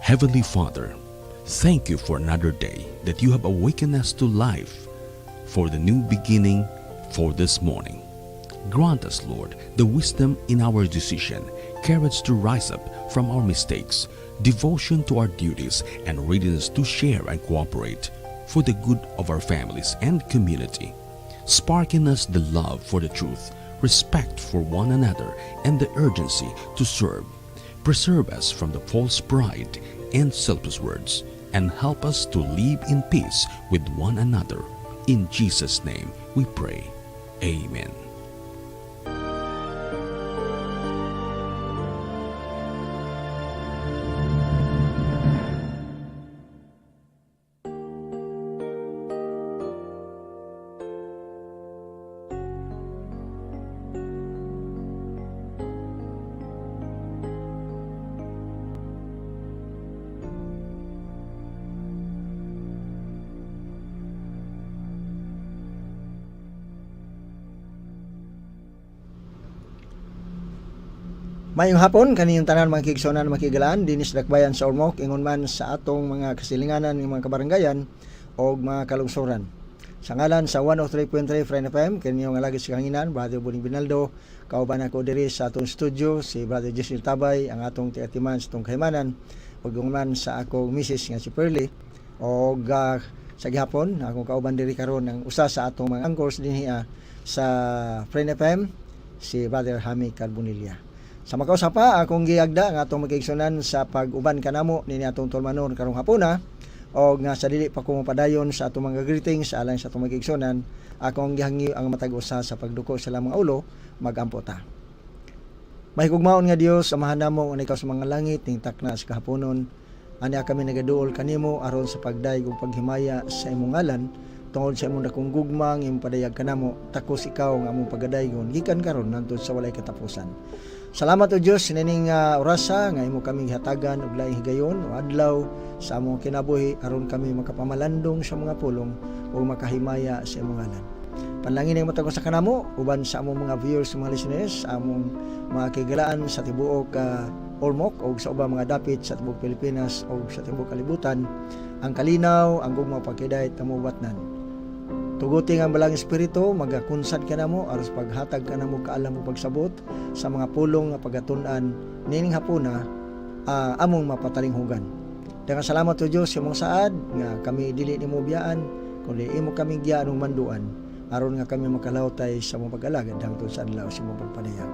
Heavenly Father, thank you for another day that you have awakened us to life, for the new beginning, for this morning. Grant us, Lord, the wisdom in our decision, courage to rise up from our mistakes, devotion to our duties, and readiness to share and cooperate for the good of our families and community. Spark in us the love for the truth, respect for one another, and the urgency to serve. Preserve us from the false pride and selfish words, and help us to live in peace with one another. In Jesus' name we pray. Amen. Mayong hapon kaniyong tanan mga kigsonan makigalaan dinis dakbayan sa Ormoc ingon man sa atong mga kasilinganan ng mga kabaranggayan o mga kalungsuran. Sa ngalan sa 103.3 Friend FM kaniyong alagid sa kanginan Brother Boning Binaldo, kauban ako diri sa atong studio si Brother Jessil Tabay, ang atong tiatiman sa atong kaymanan, ug man sa akong misis nga si Pearly, o sa gihapon akong kauban diri karon ang usa sa atong mga anchors dinhi sa Friend FM, si Brother Hami Carbonilla. Sa makausapa akong giagda nga atong magigsunan sa pag-uban kanamo nini atong tulmanon karong hapuna, o nga sa dili pa ko mapadayon sa atong mga greetings alang sa atong magigsunan, akong gihangi ang matag usa sa pagduko sa lamang ulo magampo ta. Mahigugmaon nga Dios, amahan namo nga ikaw sa mga langit ning takna sa kahaponon. Ani kami nagaduol kanimo aron sa pagdayeg ug paghimaya sa imong ngalan tungod sa imong dakong gugma nga imong padayag kanamo, takos ikaw nga among pagadaygon gikan karon nantod sa walay katapusan. Salamat o Diyos sining orasa nga imo kaming hatagan ug laing higayon o adlaw sa among kinabuhi aron kami makapamalandong sa mga pulong o makahimaya sa imong ngalan. Panalangin ang matag sa kanamo uban sa among mga viewers, mga listeners, among mga kigalaan sa tibuok Ormoc o sa ubang mga dapit sa tibuok Pilipinas o sa tibuok kalibutan, ang kalinaw, ang gugma pagkidayat na muwatnan. Tuguting ang balang espiritu, magakunsad ka na mo, aros paghatag ka na mo kaalam mo pagsabot sa mga pulong nga pagatun-an nining hapuna among mapatalinghugan. Dengan salamat o Diyos sa mong saad nga kami dili nimo biyaan, kundi imo kami giyaan og manduan aron nga kami makalawtay sa mong pag-alagad hangtod sa adlaw sa mong pagpadayag.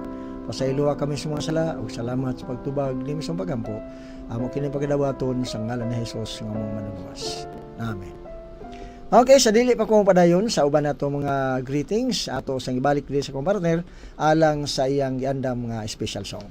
Pasayloa kami sa mga sala ug salamat sa pagtubag nimo sa pagampo. Amo kini pagadawaton sa ngalan ni Hesus nga among manuluwas. Amen. Okay, sa dili pa ko padayon sa uban nato mga greetings ato sang ibalik diri sa kong partner alang sa iyang giandam nga special song.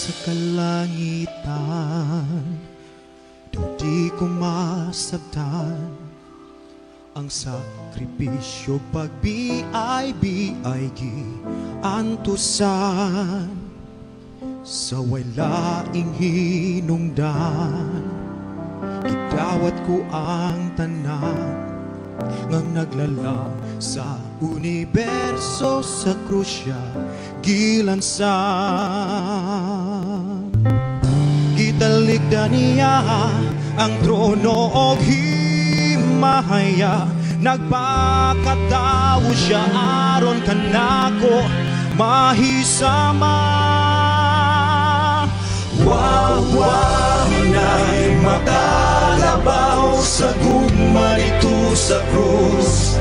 Sa kalangitan, di ko masagdan ang sakripisyo pagbiay-biay giantusan sa walaing hinungdan. Gidawat ko ang tanan ngang naglalang sa universo sa krusya gilansan. Gitaligdan niya ang trono o himahaya, nagpakatawo siya aron kanako mahisama. Wawa na'y makalabaw sa gugma nito sa krus.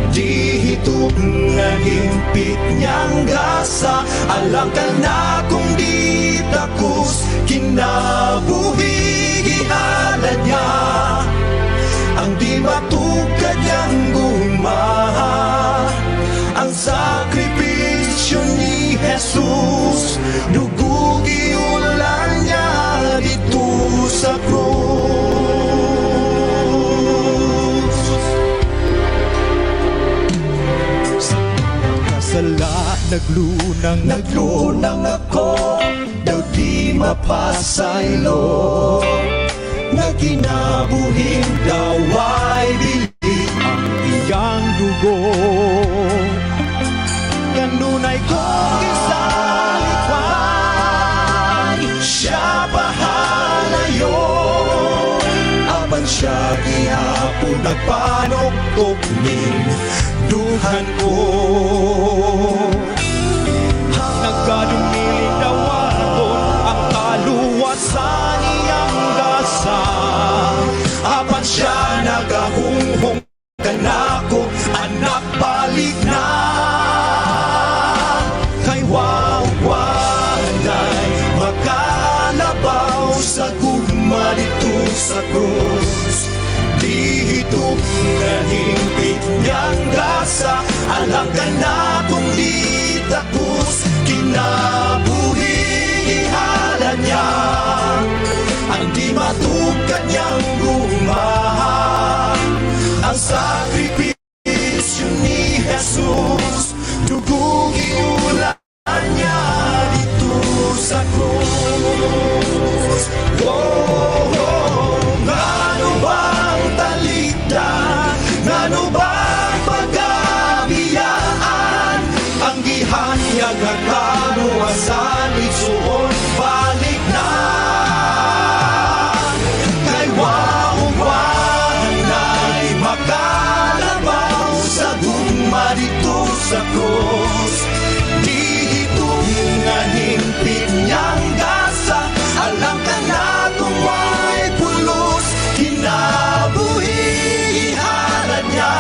Di hitok nga himpit niyang gasa, alang ka na kung di takos, kinabuhi gihalad niya. Ang di matugad niyang gumaha, ang sakripisyo ni Jesus, dugo giulan niya dito sa krus. Naglunang ako, daw di mapasaylo. Nagkinabuhin daw ay bili ang iyang dugo. Kanunay kong isalikway, siya bahala yun. Apan siya gihapon nagpanuktok ning duhan ko. Nagkadumiling daw aton ang kaluwasan niyang gasa. Apan siya nagahunghong kanako, anak balik na. Kay wawanay makalabaw sa gugma dito sa krus. Dito nga himpit niyang gasa, alang ka na kung di tapos. Kinabuhi ihala niya ang di matukan niyang gumahan. Ang sakripisyo ni Jesus, dugo giulan niya dito sa krus. Ngano bang talita, ngano bang pagabiyaan, ang gihanyag ang kaluwasan isuon balik na. Kay wawanay makalabaw sa gugma dito sa krus. Dito nga himpit niyang gasa, alang ka na kung may pulos. Kinabuhi ihala niya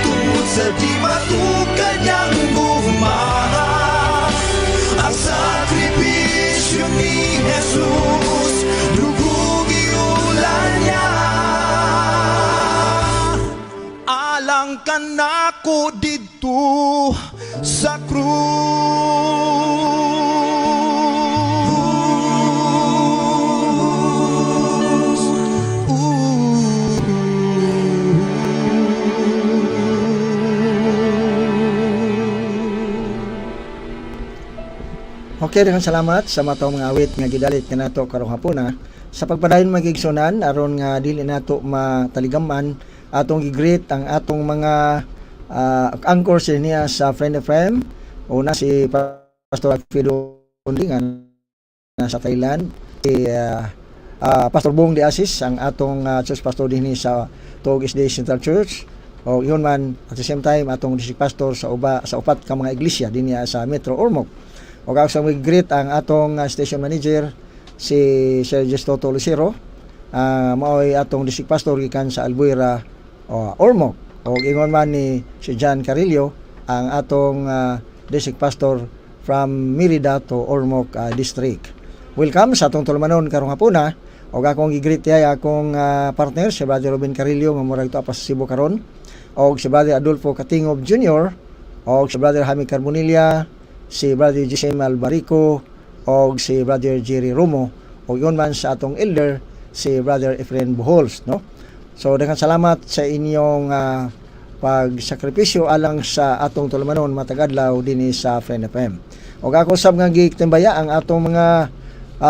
tungod sa di matukan niyang gugma. Ang sakripisyo ni Jesus, dugo giulan niya. Alang ka na ko dito sa krus. Okay, daghang salamat sa matong mga awit nga gidalit kanato karong hapuna sa pagpadayon magigsunan aron nga dili nato mataligaman atong gigreet ang atong mga anchors niya sa Friend FM. Una si Pastor Fido Kundingan sa Thailand, si Pastor Bong de Asis ang atong church pastor dinhi sa Tuog SD Central Church, o yun man at the same time atong district pastor sa upat ka mga iglesia dinhi sa Metro Ormoc. O ako sa mag-greet ang atong station manager si Sir Gestoto Lucero, mao'y atong district pastor gikan sa Albuera Ormoc. O ingon man ni si John Carillo ang atong district pastor from Merida to Ormoc district. Welcome sa atong tulumanon karong hapuna. O akong i-greet niya akong partner si Brother Robin Carillo nga murag to pa sa Cebu karon, o si Brother Adolfo Katingob Jr., o si Brother Jaime Carbonilla, si Brother Gisem Albarico, o si Brother Jerry Romo, o yun man sa atong elder si Brother Efren Buhols, no? So daghang salamat sa inyong pagsakripisyo alang sa atong tulumanon matagadlaw dinhi sa Friend FM. O ako sab nga gitimbaya ang atong mga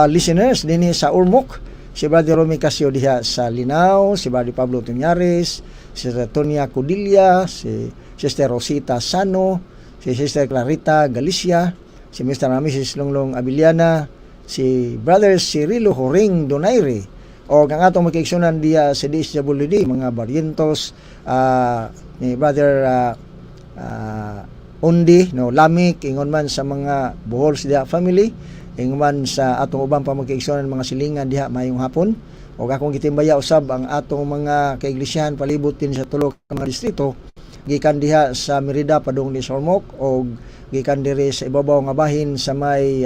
listeners dinhi sa Ormoc, si Brother Romy Casio diha sa Linao, si Brother Pablo Tuñares, si Tonia Cudilla, si Sister Rosita Sano, si Sister Clarita Galicia, si Mr. and Mrs. Longlong Abiliana, si Brother Cirilo Horing Donaire, o ang atong magkaigsunan diya sa DSWD, mga Barrientos, ni Brother Undi, no, Lamik, ingon man sa mga Buhols diya family, ingon man sa atong ubang pamagkaigsunan mga silingan diha mayong hapon. O akong gitimbaya usab ang atong mga kaiglesiyahan palibot din sa tulo ka mga distrito, gikan diha sa Merida padung ni Ormoc, o gikan diri sa ibabaw nga bahin sa may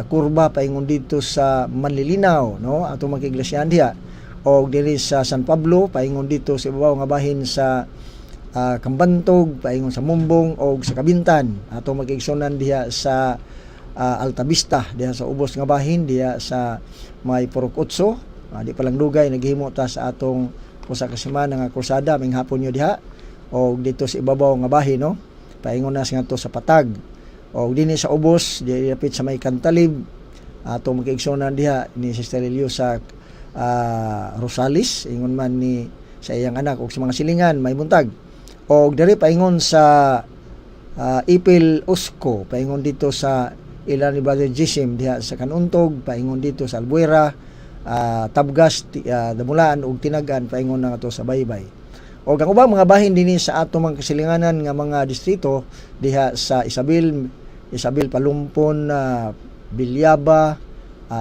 kurba paingon dito sa Manlilinaw, no, atong mga kaiglesiyahan diha, o diri sa San Pablo paingon dito sa ibabaw nga bahin sa Kambantog, paingon sa Mumbong, o sa Kabintan atong magkaigsunan diha sa Altavista diha sa ubos nga bahin diha sa may Purok Utso, di palang dugay naghimo ta sa atong usa ka semana nga krusada ming hapon nyo diha, o dito sa ibabaw nga bahin, no. paingon na nga to sa Patag. O dinhi sa Ubos, di dapit sa may Kantalib, ato magkaigsunan diha ni Sister Eliosa Rosales, ingon man ni sa iyang anak o sa mga silingan may buntag. O diri paingon sa Ipil Usco, paingon dito sa ilan ni Brother Jisim diha sa Kanuntog, paingon dito sa Albuera, Tabgas, Damulaan ug Tinagan, paingon na ato sa Baybay. O ang ubang mga bahin dinhi sa ato mga kasilinganan nga mga distrito diha sa Isabel Palumpon, Bilyaba,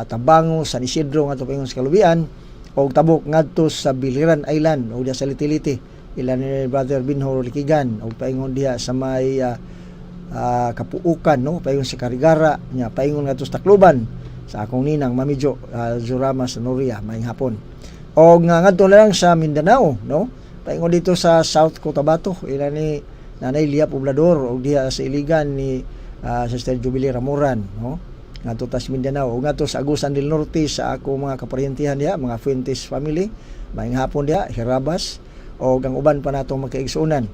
Tabango, San Isidro nga ato paingon sa Kalubian, o tabok ngadto sa Biliran Island o diha sa Litiliti ilan ni Brother Binhor Likigan o paingon diha sa may Kapuukan, no, paingon sa Karigara nya, paingon ngadto sa Tacloban sa akong ninang Mamijo Zurama sa Noria maayong hapon. O ngadto na lang sa Mindanao, no, paingon dito sa South Cotabato ilan ni Nanay Lia Poblador o diha sa Iligan ni Sister Jubilee Ramoran, no, ngadto ta sa Mindanao. O ngadto sa Agusan del Norte sa ako mga kaparyentihan diha, mga Fuentes family maayong hapon diha, Hirabas, o ang uban pa natong magkaigsunan.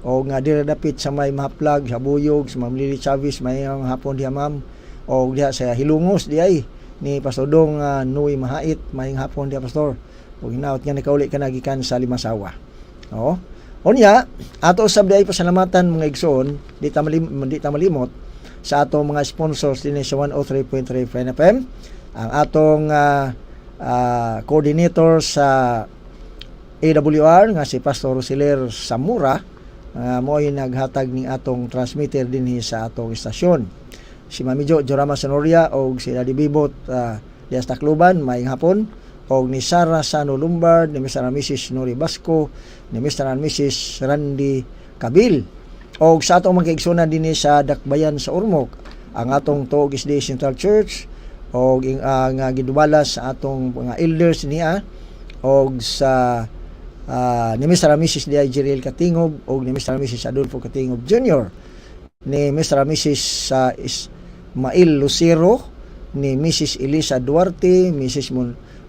O nga dira dapit sa may Mahaplag, sa Buyog, sa Ma'am Lily Chavez maayong hapon diha ma'am. O diha sa Hilungos diay ni Pastor Dong Nuy Mahait maayong hapon diha pastor. O hinaut nga nakauli ka nagikan sa Limasawa. O unya ato usab diay pasalamatan mga igsoon, di ta malimot sa atong mga sponsors dinhi sa 103.3 Friend FM, ang atong coordinator sa AWR nga si Pastor Rosiler Samura, mo'y naghatag ning atong transmitter dinhi sa atong istasyon. Si Mamijo Jorama Sonoria o si Daddy Bibot dias Tacloban maayong hapon, o ni Sara Sano Lombard, ni Mr. and Mrs. Nori Basco, ni Mr. and Mrs. Randy Kabil. O sa atong mga kaigsunan dinhi sa Dakbayan sa Ormoc, ang atong Tuog Isday Central Church, o nga gidumala sa atong mga elders niya, o sa ni Mr. and Mrs. Dia Jeriel Katingob, o ni Mr. and Mrs. Adolfo Katingob Jr., ni Mr. and Mrs. Ismail Lucero, ni Mrs. Elisa Duarte, Mrs.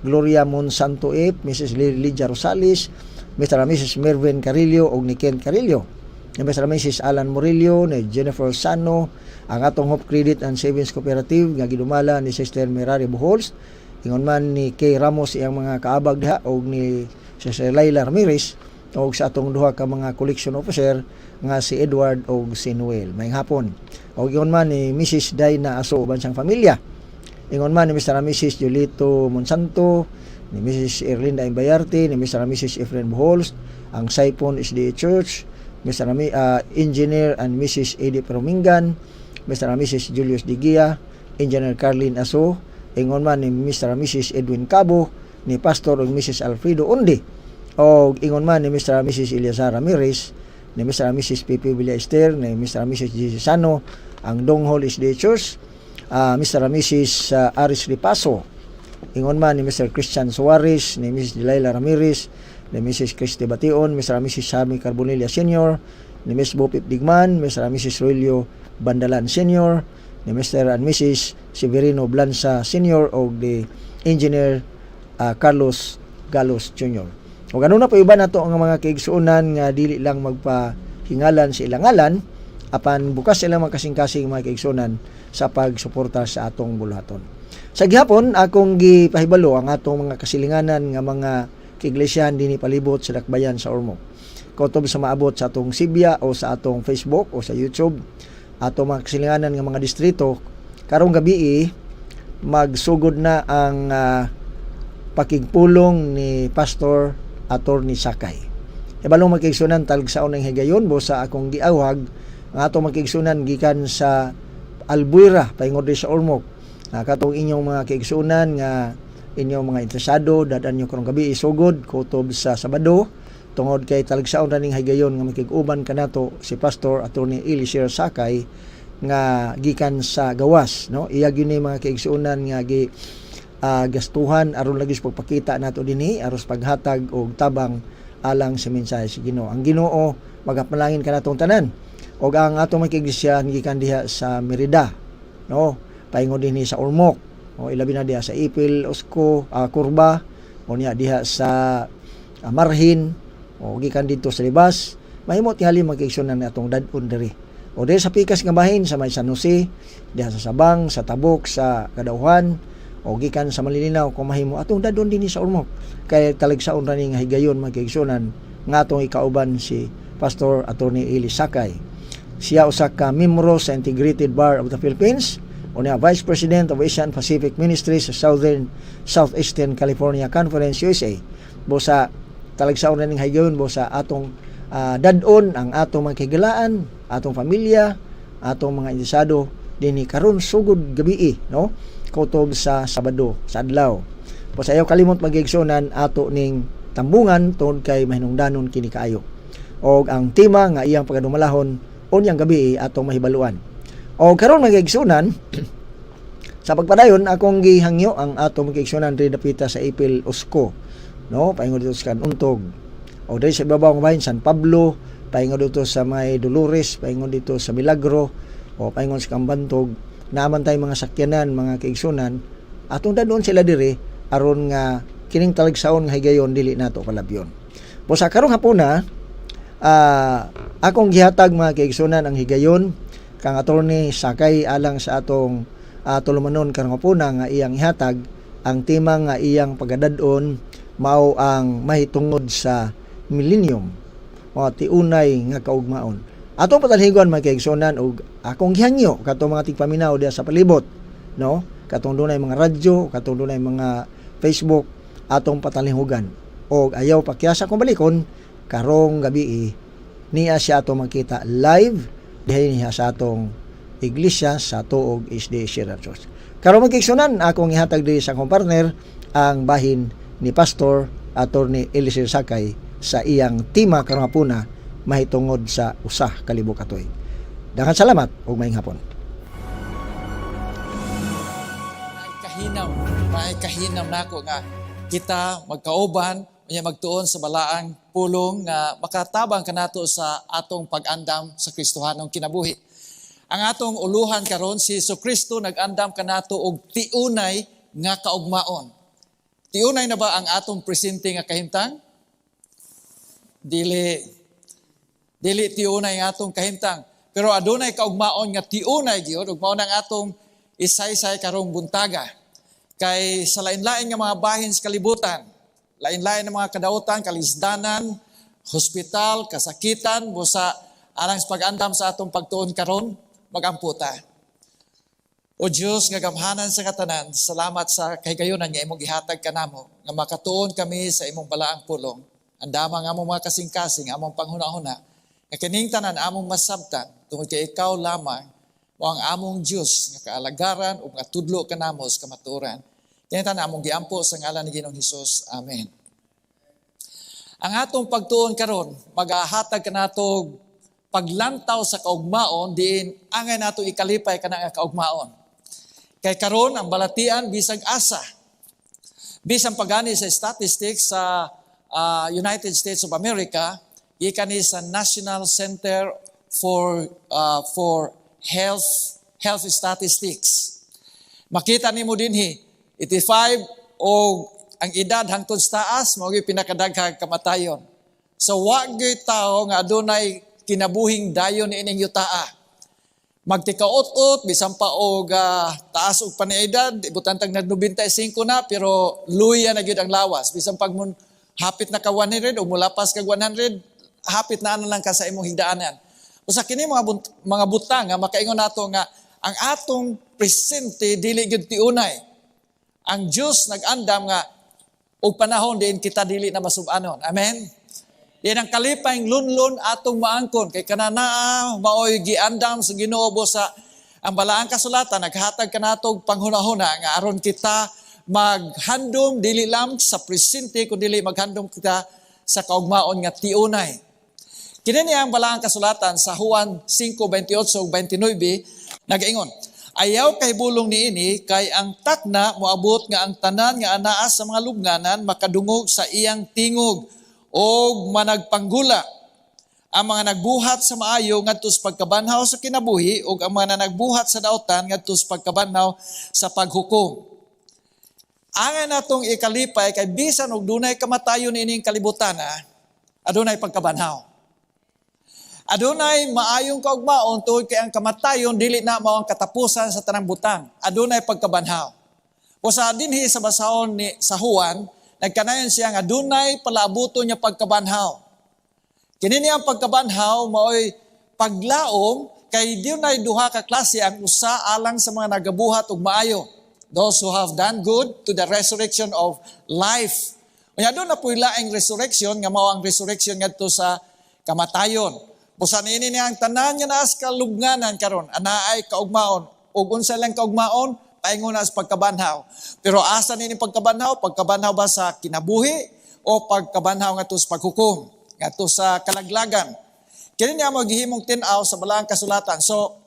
Gloria Monsanto Ep, Mrs. Lydia Rosales, Mr. and Mrs. Mervin Carillo, o ni Ken Carillo, ni Mr. and Mrs. Alan Murillo, ni Jennifer Sano, ang atong Hope Credit and Savings Cooperative nga gidumala ni Sister Merari Buhols, ingon man ni Kay Ramos iyang mga kaabag diha, o ni Sister Laila Ramirez, o sa atong duha ka mga collection officer nga si Edward o si Noel maayong hapon. O ingon man ni Mrs. Dayna Aso uban siyang pamilya, ingon man ni Mr. and Mrs. Julito Monsanto, ni Mrs. Erlinda Imbayarte, ni Mr. and Mrs. Efren Buhols, ang Saipon SDA Church, Mr. Engineer and Mrs. Eddie Peromingan, Mr. and Mrs. Julius Digia, Engineer Carlin Aso, ingon man ni Mr. and Mrs. Edwin Cabo, ni Pastor ug Mrs. Alfredo Undi, o ingon man ni Mr. and Mrs. Eliazar Ramirez, ni Mr. and Mrs. Pipi Villa Esther, ni Mr. and Mrs. Gigi Sano, ang Donghol SDA Church, Mr. and Mrs. Aris Ripaso, ingon man ni Mr. Christian Suarez, ni Mrs. Delilah Ramirez, ni Mrs. Christy Bation, Mr. and Mrs. Sammy Carbonilla Sr., ni Ms. Bopip Digman, Mr. and Mrs. Roelio Bandalan Sr., ni Mr. and Mrs. Severino Blanza Sr., o the Engineer Carlos Galos Jr. O ganun na po iba na to ang mga kaigsuunan nga dili lang magpahingalan sa ilang ngalan, apan bukas sila magkasing-kasing mga kaigsuunan sa pagsuporta sa atong bulaton. Sa gihapon akong gipahibalo ang atong mga kasilinganan nga mga kaiglesiyahan dinhi palibot sa Dakbayan sa Ormoc. Kutob sa maabot sa atong Sibya o sa atong Facebook o sa YouTube, atong mga kasilinganan nga mga distrito, karong gabi magsugod na ang pakigpulong ni Pastor Attorney Sakay. Ibalong magkaigsunan talagsaon ng higayon bo sa akong giawhag ang atong magkaigsunan gikan sa Albuera paingod sa Ormoc. Katong inyong mga kaigsunan nga inyong mga interesado dadan nyo karong gabi isugod kutob sa Sabado tungod kay talagsaon ra ning higayon nga makig-uban kanato si Pastor Attorney Elisir Sakay nga gikan sa gawas, no? Iya gyud ni mga kaigsunan nga gastuhan aron lagi sa pagpakita nato dinhi aros paghatag og tabang alang sa mensahe sa Ginoo. Ang Ginoo magapanalangin kanatong tanan. Og ang atong mga iglesia gikan diha sa Merida, no? Paingon dinhi sa Ormoc, o ilabi na diha sa Ipil, Usco, Curva, o niya diha sa Marhin, o gikan dito sa Libas. Mahimo tingali magkaigsunan na atong dadon diri O dahil sa pikas nga bahin sa may San Jose, diha sa Sabang, sa Tabok, sa Kadauhan, o gikan sa Malilinaw kung mahimo atong dadon dinhi sa Ormoc. Kay taligsaon ra ni nga higayon magkaigsunan nga atong ikauban si Pastor Attorney Eli Sakay. Siya usa ka miyembro sa Integrated Bar of the Philippines, unya Vice President of Asian Pacific Ministries sa Southeastern California Conference, USA. Busa taligsaon ra ning higayon busa atong dadon ang atong mga kahigalaan, atong pamilya, atong mga indisado dinhi karon sugod gabi, no? Kutob sa Sabado, sa adlaw. Po sa ayaw kalimot magigsunan ato ning tambungan tungod kay mahinungdanon kini kaayo. Og ang tema nga iyang pagadumalahon unyang gabi atong mahibaluan. Og karon magigsunan sa pagpadayon akong gihangyo ang atong magigsunan diri dapita sa Ipil Usko, no? Paingon dito sa Untog. O dahil sa ibabaw ng bahin, San Pablo, paingon dito sa may Dolores, paingon dito sa Milagro, o paingon sa Kambantog, naaman tayo mga sakyanan, mga kaigsunan, atong dadon sila dire, aron nga kining taligsaon nga higayon, dili nato palabyon. Po sa karong hapuna, akong gihatag mga kaigsunan ang higayon, kang Attorney Sakay alang sa atong tulumanon karong hapuna nga iyang ihatag, ang tema nga iyang pagadadon, mao ang mahitungod sa millennium o tiunay nga kaugmaon. Atong patalhiguan mga kaigsunan og akong gihangyo katong mga tigpaminaw diha sa palibot, no? Katong dunay mga radyo, katong dunay mga Facebook, atong patalhihugan. Og ayaw pakyasa kong balikon karong gabi niya siya atong makita live diha niya sa atong iglesia sa tuog SD Sierra Church. Karong mga kaigsunan akong ihatag diri sa akong partner ang bahin ni Pastor Attorney Elisir Sakay sa iyang tema karong hapuna mahitungod sa usa ka libo ka tuig. Daghang salamat ug maayong hapon. May kahinam nako nga kita magkauban unya magtuon sa balaang pulong nga makatabang kanato sa atong pag-andam sa Kristohanong kinabuhi. Ang atong uluhan karon si Jesucristo nag-andam kanato og tiunay nga kaugmaon. Tiunay na ba ang atong presente nga kahimtang? Dili tiunay nga atong kahimtang. Pero adunay kaugmaon nga tiunay gyud ug mao nang atong isaysay karong buntaga. Kay sa lain-lain nga mga bahin sa kalibutan, lain-lain nga mga kadautan, kalisdanan, hospital, kasakitan, busa alang sa pag-andam sa atong pagtuon karon, magamputa. O Diyos nga gamhanan sa katanan, salamat sa kahigayonan nga imong gihatag kanamo nga makatuon kami sa imong balaang pulong. Andama nga among mga kasing-kasing, among panghuna-huna, nga kining tanan among masabtan, tungod kay ikaw lamang, o ang among Diyos, nga kaalagaran, o nga tudlo kanamo sa kamaturan. Kining tanan among giampo sa ngalan ni Ginoong Hesus. Amen. Ang atong pagtuon karon, maghahatag kanato paglantaw sa kaugmaon, diin angay nato ikalipay kana nga kaugmaon. Kay karon ang balatian bisag asa. Bisang pagani sa statistics sa United States of America, ikan ni sa National Center for Health Statistics. Makita nimo dinhi 85 o ang edad hangtod sa taas mao gyud pinakadaghang kamatayon. So wa gyud tawo nga adunay kinabuhing dayon ining yutaa. Magtikaot-ot bisan pa og taas og paniedad, ibutan tag nag 95 na pero luya na gyud ang lawas. Bisan pag hapit na ka 100 o mulapas kag 100, hapit na lang ka sa imong higdaanan. Usa kini mga butang nga makaingon nato nga ang atong presente dili gyud tiunay. Ang Dios nag-andam nga og panahon diin kita dili na masub-anon. Amen. Yan ang kalipayng lunlon atong maangkon kay kanana maoy giandam sa Ginoo sa ang balaang kasulatan naghatag kanatog panghuna-huna nga aron kita maghandom dili lang sa presente kundi dili maghandom kita sa kaugmaon nga tiunay. Kini niya ang balaang kasulatan sa Juan 5:28 ug 29 nagaingon, ayaw kay bulong niini kay ang takna moabot nga ang tanan nga anaa sa mga lubnganan makadungog sa iyang tingog o managpanggula. Ang mga nagbuhat sa maayo ngadto sa pagkabanhaw sa kinabuhi ug ang mga nagbuhat sa daotan ngadto sa pagkabanhaw sa paghukom. Angay natong ikalipay kay bisan og dunay kamatayon ining kalibutan, adunay pagkabanhaw. Adunay maayong kaugmaon tungod kay ang kamatayon dili na mao ang katapusan sa tanang butang. Adunay pagkabanhaw. O sa dinhi sa basahon ni sa Juan, nagkanayon siya nga adunay palaabuton niya pagkabanhaw. Kini niya ang pagkabanhaw maoy paglaom kay dunay duha ka klase ang usa alang sa mga nagabuhat og maayo. Those who have done good to the resurrection of life. Unya doon na po'y laing resurrection nga mao ang resurrection ngadto sa kamatayon. Busan ini niya ang tanan nga naas kalubnganan karon anaay kaugmaon ug unsa lang kaugmaon paingon as pagkabanhaw. Pero asa nini pagkabanhaw? Pagkabanhaw ba sa kinabuhi o pagkabanhaw ngadto sa paghukom, ngadto sa kalaglagan? Kini niya maghihimong tin-aw sa balaang kasulatan. So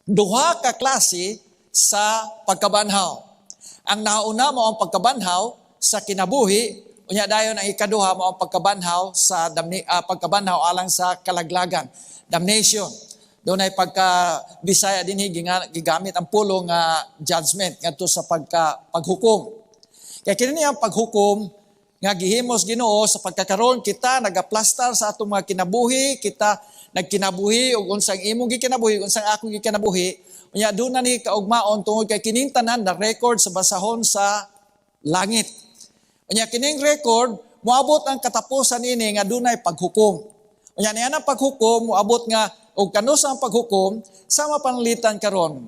duha ka klase sa pagkabanhaw. Ang nauna mo ang pagkabanhaw sa kinabuhi. Unya dayon ang ikaduha mo ang pagkabanhaw sa pagkabanhaw alang sa kalaglagan, damnation. Doon ay pagka-Bisaya din gigamit ang pulong judgment ngadto sa paghukom. Kaya kini niya ang paghukom nga gihimos Ginoo sa pagkakaroon kita nagaplastar sa atong mga kinabuhi, kita nagkinabuhi ug unsang imong gikinabuhi, unsang akong gikinabuhi. Unya doon na ni kaugmaon tungod kay kining tanan na record sa basahon sa langit. Unya kining record moabot ang katapusan ini nga dunay paghukom. Unya niya ang paghukom moabot nga og kanus ang paghukom sama panlitan karon.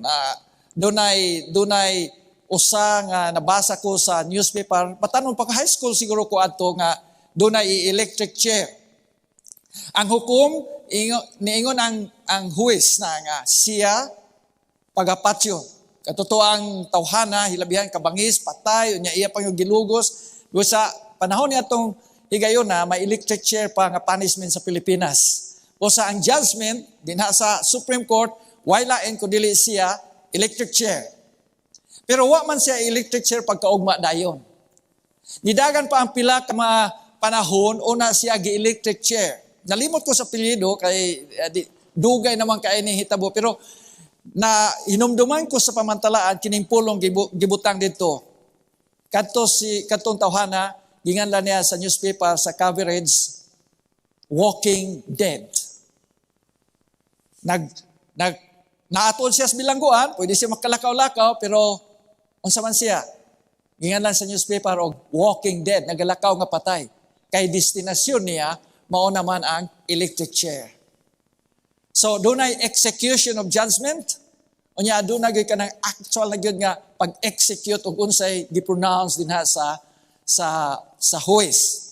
Dunay usa nga nabasa ko sa newspaper patanon pa high school siguro ko adto nga dunay electric chair. Ang hukom niingon ang huwis na nga siya pagapatyon. Katotoang tawhana hilabihan kabangis patay unya iya pang gilugos. Sa panahon niya itong higayon na may electric chair pa nga punishment sa Pilipinas. O sa ang judgment, din sa Supreme Court, wailain ko dili siya electric chair. Pero wa man siya electric chair pagkaugma dayon. Nidagan pa ang pila ka mga panahon, una siya gi-electric chair. Nalimot ko sa apelyido kay dugay naman kay ni hitabo. Pero na hinumduman ko sa pamantalaan, kining pulong gibutang dito. Katong tawhana, ginganlan niya sa newspaper sa coverage, Walking Dead. Naatol siya sa bilangguan, pwede siya makalakaw-lakaw, pero unsa man siya? Ginganlan sa newspaper og Walking Dead, nagalakaw nga patay. Kay destinasyon niya, mao naman ang electric chair. So, doon ay execution of judgment. Unya doon na gyud kanang actual na gyud nga pag-execute og unsay gi-pronounce dinha sa huwes.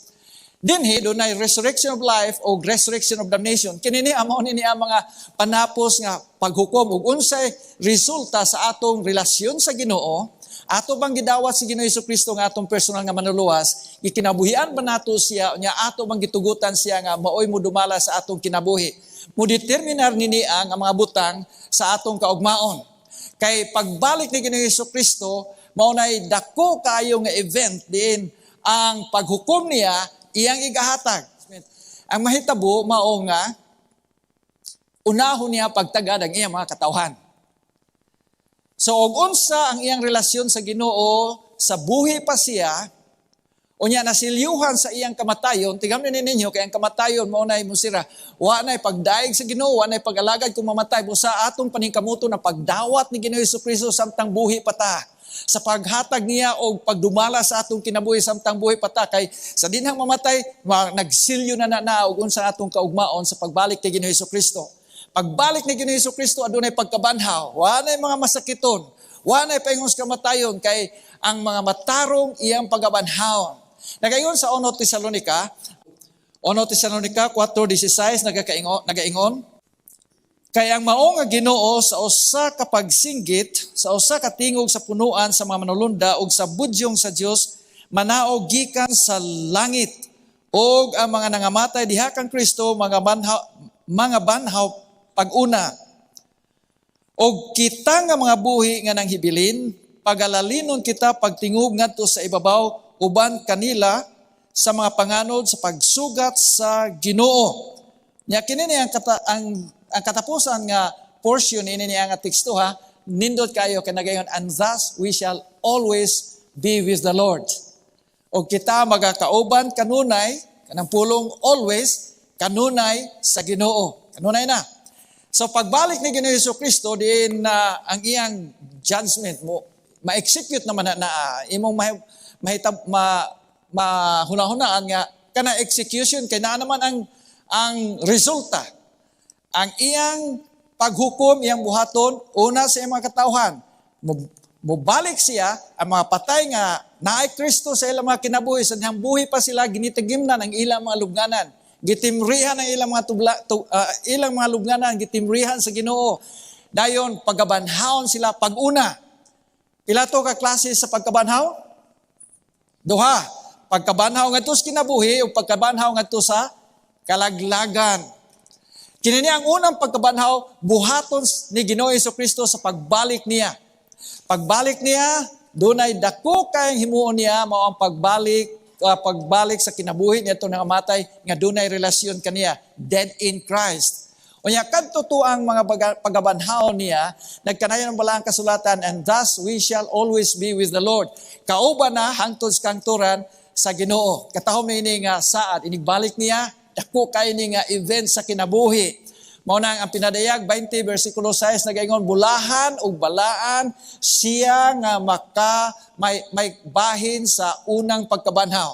Dinhi doon ay resurrection of life o resurrection of damnation. Kini ni amo ni ang mga panapos nga paghukom og unsay resulta sa atong relasyon sa Ginoo. Ato bang gidawat si Ginoo Jesucristo nga atong personal nga manuluwas, gikinabuhian ba nato siya unya ato bang gitugutan siya nga maoy mo dumala sa atong kinabuhi. Mudeterminar nini ang mga butang sa atong kaugmaon. Kay pagbalik ni Ginoong Jesucristo, maunay dako kayo nga event din ang paghukom niya iyang igahatag. Ang mahitabo mao nga unahon niya pagtagad ang iyang mga katawhan. So og unsa ang iyang relasyon sa Ginoo sa buhi pa siya, unya nasilyuhan sa iyang kamatayon, tigam ninyo kay ang kamatayon mao nay musira. Wa nay pagdaig sa Ginoo, wa nay pag-alagad kung mamatay busa atong paningkamuto na pagdawat ni Ginoong Jesucristo samtang buhi pa ta. Sa paghatag niya o pagdumala sa atong kinabuhi samtang buhi pa ta kay sa dinhang mamatay, nagsilyo na og unsa atong kaugmaon sa pagbalik kay Ginoong Jesucristo. Pagbalik ni Ginoong Jesucristo adunay pagkabanhaw, wa nay mga masakiton, wa nay paingos kamatayon kay ang mga matarong iyang pagabanhaw. Nagaingon sa 1 Tesalonica 4:16 nagaingon, kay ang mao nga Ginoo sa usa ka pagsinggit, sa usa ka tingog sa punuan sa mga manulunda ug sa budyong sa Dios manaog gikan sa langit. Og ang mga nangamatay diha kang Kristo mga banhaw pag-una. Og kita nga mga buhi nga nang hibilin, pagalalinon kita pagtingog ngadto sa ibabaw uban kanila sa mga panganod sa pagsugat sa Ginoo. Nya kini ni ang katapusan nga portion ini niya nga teksto ha, nindot kayo kanagayon, and thus we shall always be with the Lord. O kita magakauban kanunay kanang pulong always kanunay sa Ginoo. Kanunay na. So pagbalik ni Ginoong Jesucristo, diin na ang iyang judgment mo, ma-execute naman na imong mahunahunaan nga kana execution kay na naman ang resulta. Ang iyang paghukom, iyang buhaton, una sa iyang mga katauhan, mubalik siya, ang mga patay nga naay Kristo sa ilang mga kinabuhi, sa niyang buhi pa sila, ginitigimnan ang ilang mga lubnganan. Gitimrihan ang ilang mga lubnganan, gitimrihan sa Ginoo. Dayon, pagabanhaon sila pag-una. Pila to ka klase sa pagkabanhaw? Duha. Pagkabanhaw ngadto sa kinabuhi o pagkabanhaw ngadto sa kalaglagan. Kini ang unang pagkabanhaw, buhaton ni Ginoong Jesucristo sa pagbalik niya. Pagbalik niya, dunay dako kayang himuon niya mao ang pagbalik sa kinabuhi niya nang amatay nga dunay relasyon kaniya, dead in Christ. Unya kadto to ang mga pagabanhaw niya, nagkanayon ang balaang kasulatan, and thus we shall always be with the Lord. Kauban na hangtod sa kangturan sa Ginoo. Katahom ini nga saad inigbalik niya, dako kay ini nga event sa kinabuhi. Mao na ang pinadayag 20 bersikulo 6 nagaingon, bulahan ug balaan siya nga may bahin sa unang pagkabanhaw.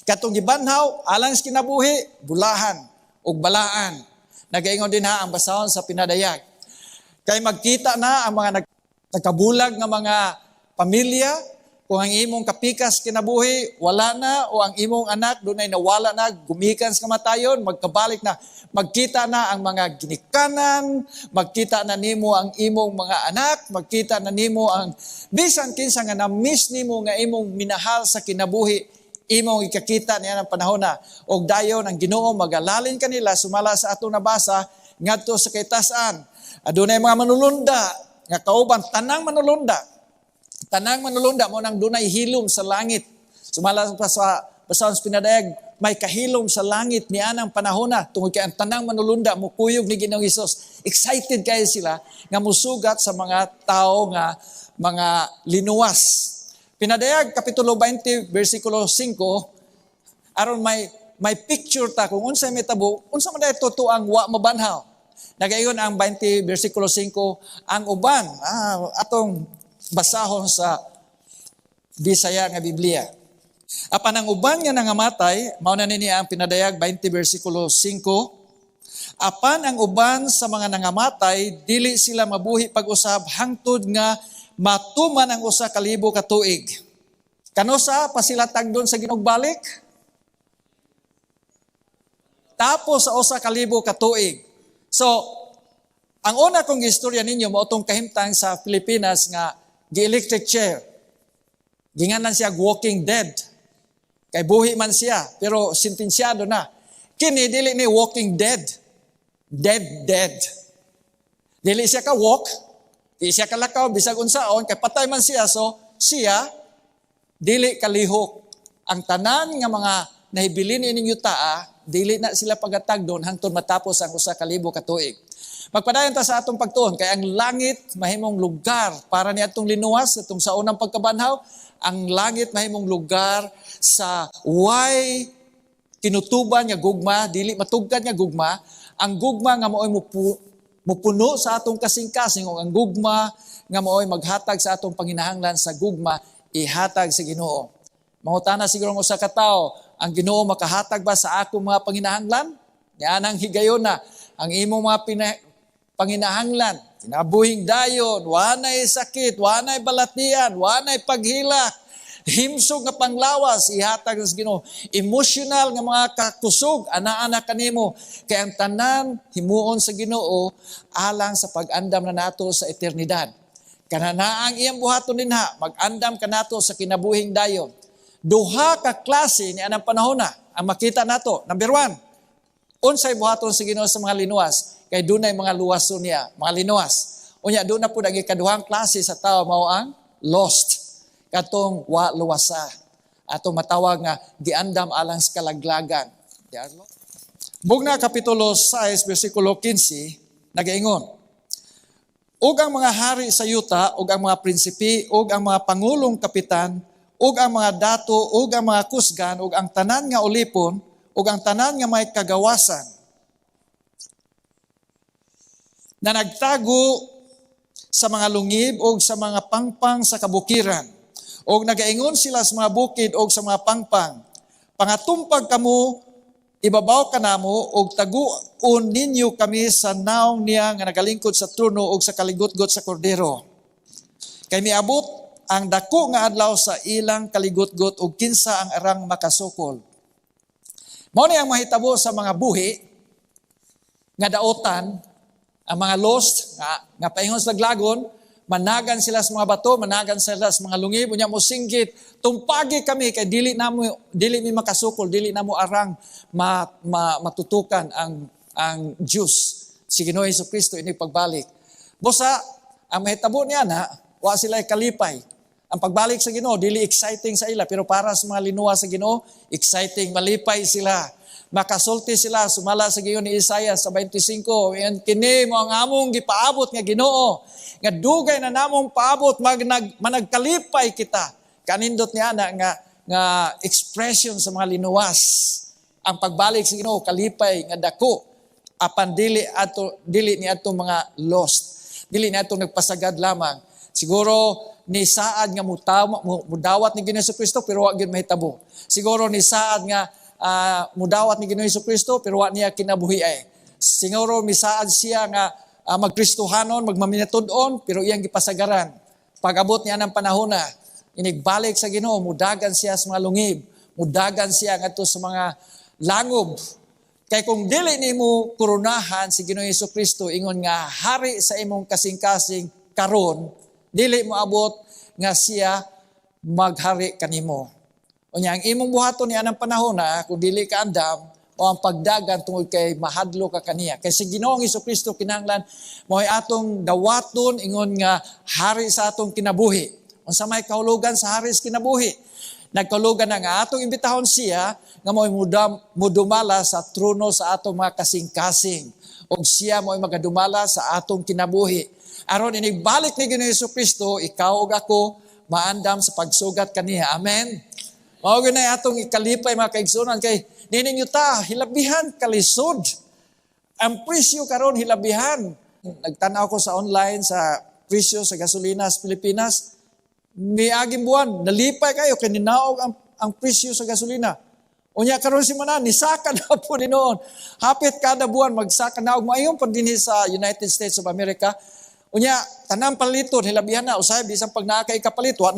Katong gibanhaw alang sa kinabuhi, bulahan ug balaan. Nagaingon din ang basahon sa pinadayag. Kay magkita na ang mga nagkabulag nga mga pamilya, kung ang imong kapikas kinabuhi, wala na, o ang imong anak, dunay nawala na, gumikan sa kamatayon, magkabalik na, magkita na ang mga ginikanan, magkita na nimo ang imong mga anak, magkita na nimo ang bisan kinsa nga na-miss nimo nga imong minahal sa kinabuhi, imong ikakita niya ng panahon na. Og dayon ang Ginoo magalalin kanila sumala sa atong nabasa ngadto sa kaytas-an. Adunay mga manulunda nga kauban tanang manulunda. Tanang manulunda mo nang dunay hilom sa langit. Sumala sa basahon sa pinadayag, may kahilom sa langit niya ng panahon na tungod kay ang tanang manulunda mukuyog ni Ginoong Hesus. Excited kayo sila nga musugat sa mga tao nga mga linuwas. Pinadayag kapitulo 20 bersikulo 5 aron may picture ta kung unsa may tabo, unsa man totoo ang wa mabanhaw. Nagayon ang 20 bersikulo 5 ang uban atong basahon sa Bisaya nga Biblia. Apan ang uban nga nangamatay, mao na nini ang pinadayag 20 bersikulo 5. Apan ang uban sa mga nangamatay dili sila mabuhi pag-usab hangtod nga matuman ang usa ka libo ka tuig. Kano sa pasilatag doon sa ginugbalik? Tapos sa usa ka libo ka tuig. So, ang una kong istorya ninyo mao tong kahimtang sa Pilipinas nga gi-electric chair. Ginganan siya walking dead. Kay buhi man siya, pero sentensyado na. Kini dili ni walking dead. Dead. Dili siya ka walk, di siya kalakaw, bisag unsaon, kay patay man siya, so siya, dili kalihok. Ang tanan nga mga nahibilin ining yutaa, dili na sila pagatag doon hangtod matapos ang usa ka libo ka tuig. Magpadayon ta sa atong pagtuon, kay ang langit mahimong lugar para ni atong linuwas, atong sa unang pagkabanhaw, ang langit mahimong lugar sa way kinutuban nga gugma, dili matugkad nga gugma, ang gugma nga mao'y mupuno sa atong kasing-kasing o ang gugma nga mao'y maghatag sa atong panginahanglan sa gugma, ihatag sa Ginoo. Mangutana siguro ng usa ka tawo, ang Ginoo makahatag ba sa akong mga panginahanglan? Yan ang higayon na, ang imong mga panginahanglan, kinabuhing dayon, wanay sakit, wanay balatian, wanay paghilak, himsog nga panglawas, ihatag sa Ginoo. Emotional nga mga kakusog, ana-ana kanimo, kay ang tanan himuon sa Ginoo alang sa pag-andam na nato sa eternidad. Kanana ang iyang buhaton dinha, mag-andam kanato sa kinabuhing dayon. Duha ka klase ni anang panahon na ang makita nato. Number 1, unsay buhaton sa Ginoo sa mga linuwas, kay dunay mga luwason niya, mga linuwas. Unya doon na po naging kaduhang klase sa tao mao ang lost. Katong wa luwasa. Atong matawag nga giandam alang sa kalaglagan. Bugna kapitulo 6 bersikulo 15 nagaingon, ug ang mga hari sa yuta, ug ang mga prinsipi, ug ang mga pangulong kapitan, ug ang mga dato, ug ang mga kusgan, ug ang tanan nga ulipon, ug ang tanan nga may kagawasan. na nagtago sa mga lungib o sa mga pangpang sa kabukiran, o nagaingon sila sa mga bukid o sa mga pangpang. Pangatumpag kamo, ibabaw ka namo, o taguon ninyo kami sa naong niya nga nagalingkod sa trono o sa kaligotgot sa kordero. Kay miabot ang dako nga adlaw sa ilang kaligotgot o kinsa ang arang makasukol. Mao ni ang mahitabo sa mga buhi nga daotan, ang mga lost nga paingon sa laglagon, managan sila sa mga bato, managan sila sa mga lungib, unya mo singgit, tumpagi kami kay dili mi makasukol, dili namo arang matutukan ang Diyos si Ginoong Jesucristo ini pagbalik. Busa ang mahitabo niya na wa sila kalipay. Ang pagbalik sa Ginoo dili exciting sa ila, pero para sa mga linuwa sa Ginoo, exciting, malipay sila. Makasulti sila, sumala sa giyon ni Isaiah sa 25, yan kini mo ang among gipaabot nga Ginoo, nga dugay na namong paabot, managkalipay kita. Kanindot niya na nga expression sa mga linuwas. Ang pagbalik sa Ginoo, kalipay nga dako, apan dili ni ato mga lost. Dili ni ato nagpasagad lamang. Siguro ni saad nga mudawat ni Ginoong Jesucristo pero wa gyud mahitabo. Siguro ni saad nga mudawat ni Ginoong Jesucristo pero wa niya kinabuhi ay. Siguro misaad siya nga magkristohanon, magmaminatud-on pero iyang gipasagaran. Pag-abot niya ng panahon na inigbalik sa Ginoo, mudagan siya sa mga lungib, mudagan siya ngadto sa mga langob. Kay kung dili nimo koronahan si Ginoong Jesucristo ingon nga hari sa imong kasing-kasing karon, dili mo abot nga siya maghari kanimo. Unya ang imong buhaton niya ng panahon na kung dili ka andam o ang pagdagan tungod kay mahadlo ka kaniya. Kay si Ginoong Jesucristo kinahanglan mo'y atong dawaton ingon nga hari sa atong kinabuhi. Unsa may kahulugan sa hari sa kinabuhi? Nagkahulugan na nga atong imbitahon siya nga mo'y mudumala sa trono sa atong mga kasing-kasing. O siya mo'y magadumala sa atong kinabuhi. Aron inibalik ni Ginoong Jesucristo, ikaw ug ako maandam sa pagsugat kaniya. Amen. Mao gyud na atong ikalipay mga kaigsunan kay nininyo ta hilabihan kalisod. Ang presyo karon hilabihan. Nagtan-aw ko sa online sa presyo sa gasolina sa Pilipinas. Miaging buwan, nalipay kayo kay ninaog ang presyo sa gasolina. Unya karon si manan nisaka na po ni noon. Hapit kada buwan magsaka na og maayon pa dinhi sa United States of America. Unya tanang paliton hilabihan na usay bisan pag naa kay kapalit wa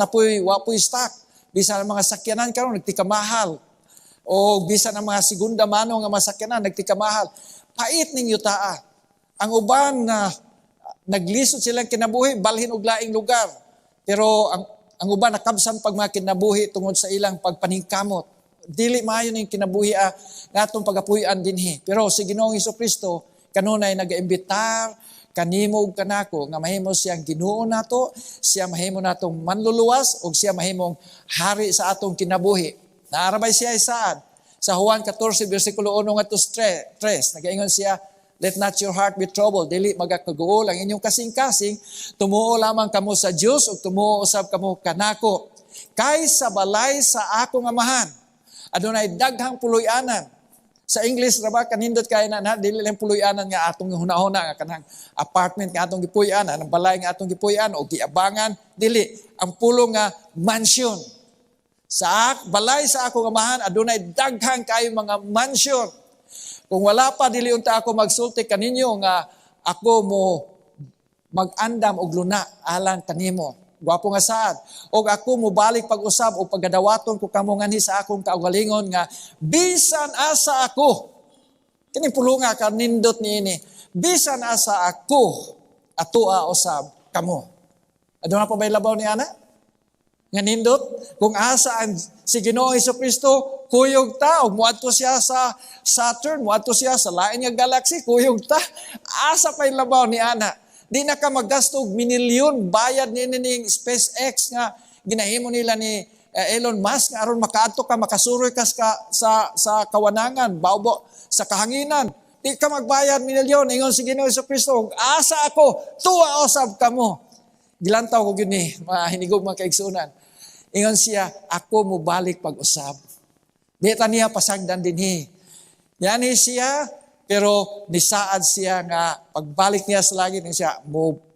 puy stock. Bisan ang mga sakyanan karon nagtikamahal. O bisan ang mga segunda mano nga mga sakyanan nagtikamahal. Pait ninyo taa. Ang uban na naglisod silang kinabuhi balhin og laing lugar. Pero ang uban nakabsan pag mga kinabuhi tungod sa ilang pagpaningkamot. Dili maayo ning kinabuhi nga atong pagapuy-an dinhi. Pero si Ginoong Jesucristo kanunay nagaimbitar kanimo ug kanako nga mahimo siyang Ginoo nato, siya mahimo natong manluluwas ug siya mahimong hari sa atong kinabuhi. Naarabay siya isaad sa Juan 14 bersikulo 1 ngadto 3. Nagaingon siya, let not your heart be troubled, dili magakaguol ang inyong kasing-kasing, tumuo lamang kamo sa Dios ug tumuo usab kamo kanako. Kay sa balay sa akong amahan adunay daghang puloy-anan. Sa English ra ba kanindot kay na dili lang puloy-anan nga atong hunahuna nga kanang apartment nga atong gipuy-anan, ang balay nga atong gipuy-an o giabangan, dili ang pulo nga mansion. Sa balay sa akong amahan adunay daghang kayo mga mansion. Kung wala pa dili unta ako magsulti kaninyo nga ako mo mag-andam og luna alang kanimo. Gwapo nga saad. O ako mo balik pag-usab o pagadawaton ko kamo nganhi sa akong kaugalingon nga bisan asa ako. Kini pulo nga kanindot niini. Bisan asa ako atua usab kamo. Aduna pa bay labaw ni ana? Nga nindot kung asa ang si Ginoong Jesucristo kuyog ta og moadto siya sa Saturn, moadto siya sa lain nga galaxy, kuyog ta. Asa pay labaw ni ana? Di na ka maggasto minilyon bayad ni ning SpaceX nga ginahimo nila ni Elon Musk nga aron makaadto ka makasuroy ka sa kawanangan, baubo sa kahanginan. Di ka magbayad milyon ingon si Ginoong Jesucristo, asa ako tuwa usab kamo. Gilantaw ko gyud ni mahinigog mga kaigsunan. Ingon siya, ako mo balik pag-usab. Di ta niya pasagdan dinhi. Yani siya Pero nisaad siya nga pagbalik niya sa langit siya,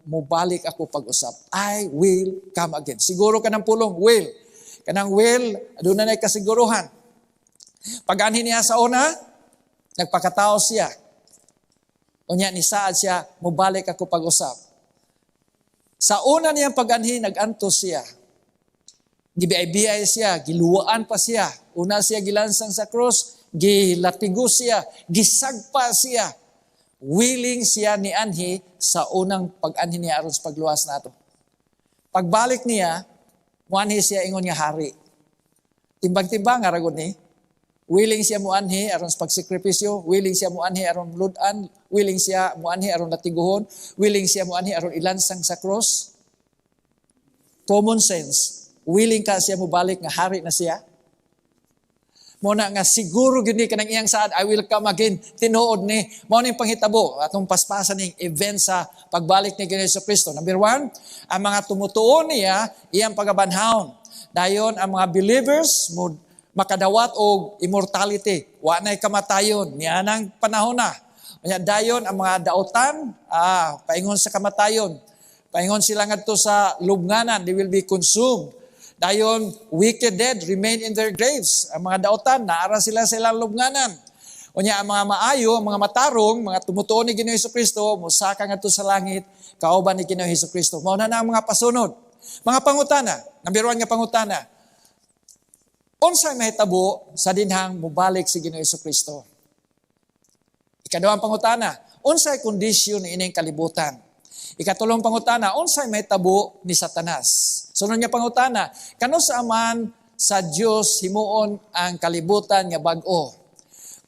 mubalik ako pag-usap. I will come again. Siguro ka ng pulong, will. Kanang will, doon na kasiguruhan. Pag-anhin niya sa una, nagpakatao siya. Unya nisaad siya, mubalik ako pag-usap. Sa una niyang pag-anhin, nag-antos siya. Gibiyay-biyay siya, giluwaan pa siya. Una siya gilansang sa cross, gilatigo siya, gisagpa siya. Willing siya ni anhi sa unang pag-anhi niya aron sa pagluwas nato. Pagbalik niya, muanhi siya ingon nga hari. Timbang-timbang nga ragon ni. Willing siya muanhi aron sa pagsikripisyo, willing siya muanhi aron ludan, willing siya muanhi aron latiguhon, willing siya muanhi aron ilansang sa cross. Common sense. Willing ka siya mubalik nga hari na siya? Muna nga siguro gini kanang iyang saad, I will come again. Tinuod ni, mao ning panghitabo atong paspasan ning event sa pagbalik ni Hesus Kristo. Number 1, ang mga tumutuo niya, iyang pagabanhaon. Dayon ang mga believers makadawat og immortality. Wa na'y kamatayon. Niya nang panahon na. Dayon ang mga daotan, paingon sa kamatayon. Paingon sila ngadto sa lubnganan, they will be consumed. Dayon, wicked dead remain in their graves. Ang mga daotan, naara sila sa ilang lubnganan. Unya ang mga maayo, ang mga matarong, mga tumutuo ni Ginoong Hesukristo, musaka ngadto sa langit, kauban ni Ginoong Hesukristo. Mao na ang mga pasunod. Mga pangutana, number 1 nga pangutana. Unsay mahitabo sa dinhang mubalik si Ginoong Hesukristo? Ikaduhang pangutana, unsay kondisyon ni ining kalibutan? Ikatulong pangutana, unsay mahitabo ni Satanas? Sunod nga pangutana, kano sa aman sa Dios himuon ang kalibutan nga bag-o?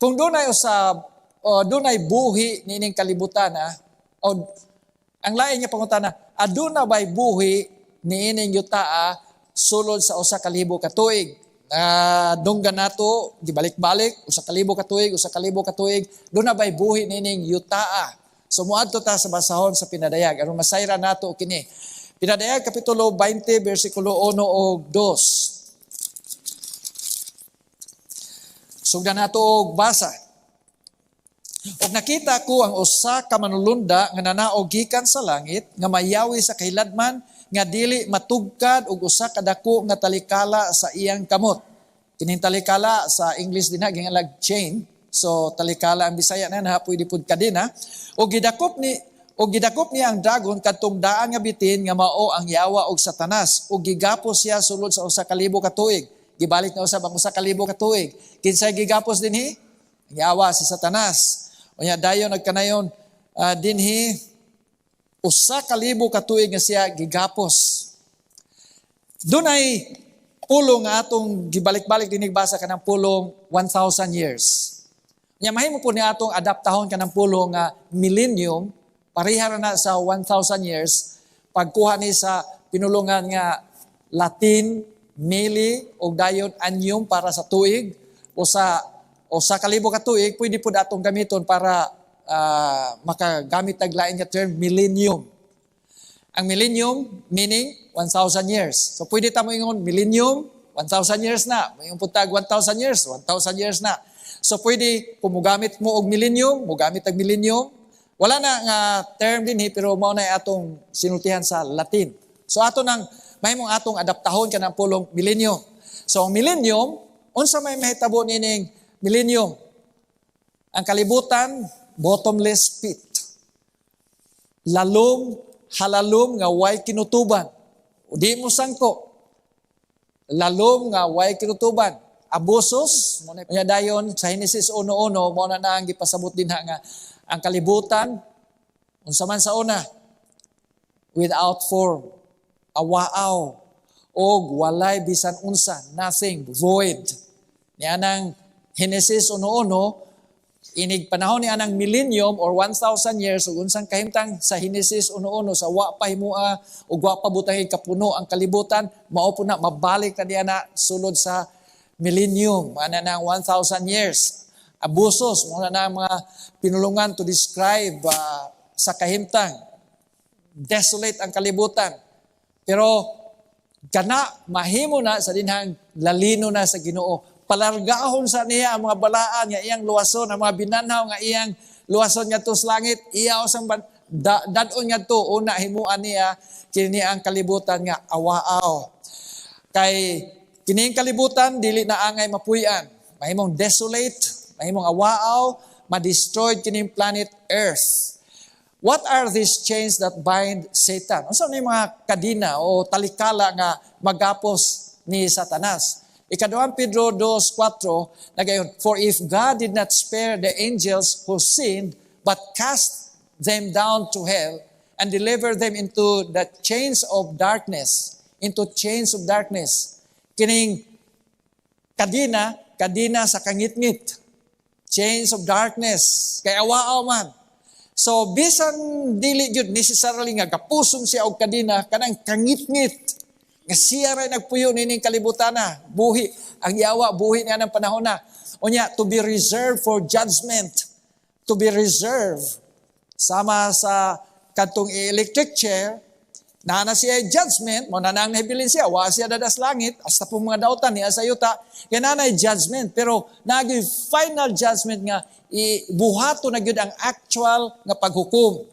Kung dunay usab o dunay buhi nining kalibutan o ang lain nga pangutana, aduna bay buhi niining yutaa sulod sa usa ka libo ka tuig? Dunggan nato gibalik-balik usa ka libo ka tuig, usa ka libo ka tuig, duna bay buhi niining yutaa? So muadto ta sa basahon sa pinadayag aron masayra nato kini. Pinadayag kapitulo 20 bersikulo 1 o 2. Sugdan nato og basa. Og nakita ko ang usa ka manulunda nga nanaog gikan sa langit nga mayawi sa kahiladman nga dili matugkad og usa ka dako nga talikala sa iyang kamot. Kining talikala sa English din gingalag chain. So talikala ang Bisaya na nahapoy dipud kadin O gidakop niya ang dragon kadtong daan nga bitin nga mao ang yawa og Satanas o gigapos siya sulod sa usa ka libo ka tuig. Gibalik na usab ang usa ka libo ka tuig. Kinsay gigapos dinhi? Ang yawa si Satanas. Unya dayon nagkanayon dinhi usa ka libo ka tuig nga siya gigapos. Dunay pulong nga atong gibalik-balik dinig basa kanang pulong 1,000 years. Nya mahimo po ni atong adaptahon kanang pulong nga millennium, pareha na sa 1,000 years, pagkuha ni sa pinulungan nga Latin, mili, o dayon anyum para sa tuig, o sa kalibo ka tuig, pwede po atong gamiton para makagamit taglain nga term millennium. Ang millennium, meaning 1,000 years. So pwede tamo ingon millennium, 1,000 years na. Mayong putag 1,000 years, 1,000 years na. So pwede, kung mugamit mo og millennium, mugamit ang millennium. Wala na nga term din pero mao na atong sinultihan sa Latin. So ato nang mahimong atong adaptahon kanang pulong millennium. So ang millennium, unsa may mahitabo nining millennium? Ang kalibutan, bottomless pit. Lalom, halalom nga way kinutuban. Di mo sangko. Lalom nga way kinutuban. Abusos, muna dayon sa Genesis 1:1, mo na ang gipasabot din nga ang kalibutan, unsa man sa una, without form, awaaw, og walay bisan unsa, nothing, void. Niya nang Genesis 1:1, inig panahon ni anang millennium or 1,000 years, ug unsang kahimtang sa Genesis 1:1, sa wa pa himua, ug wa pa butang kapuno ang kalibutan, mao po na mabalik na diya na sulod sa millennium, ana na 1,000 years. Abusos, muna na mga pinulungan to describe sa kahimtang. Desolate ang kalibutan. Pero kana mahimo na sa dinhang lalino na sa Ginoo. Palargahon sa niya ang mga balaan nga iyang luwason, ang mga binanhaw nga iyang luwason nga to sa langit, iyaw sang dadon nga to, una himuan niya, kini ang kalibutan nga awaaw. Kay kining kalibutan, dili na angay mapuy-an. Mahimong desolate, mahimong awaaw, ma-destroyed kining planet Earth. What are these chains that bind Satan? Ano ni mga kadina o talikala nga magapos ni Satanas? Ikaduhang Pedro 2:4, nagayon, for if God did not spare the angels who sinned, but cast them down to hell and deliver them into the chains of darkness, kining kadina sa kangitngit, chains of darkness, kay awaaw man. So, bisan dili yun necessarily nga kapuson siya og kadina, kanang kangitngit, nga siya rin nagpuyo nining kalibutan na, buhi, ang yawa, buhi niya ng panahon na. Unya, to be reserved for judgment, to be reserved, sama sa kantong electric chair, na siya judgment, mo nanang nahibilin siya, wa siya dadas langit, hasta pong mga dautan niya sa yuta, kaya nanay judgment, pero naging final judgment nga, buhato na gyud ang actual nga paghukom.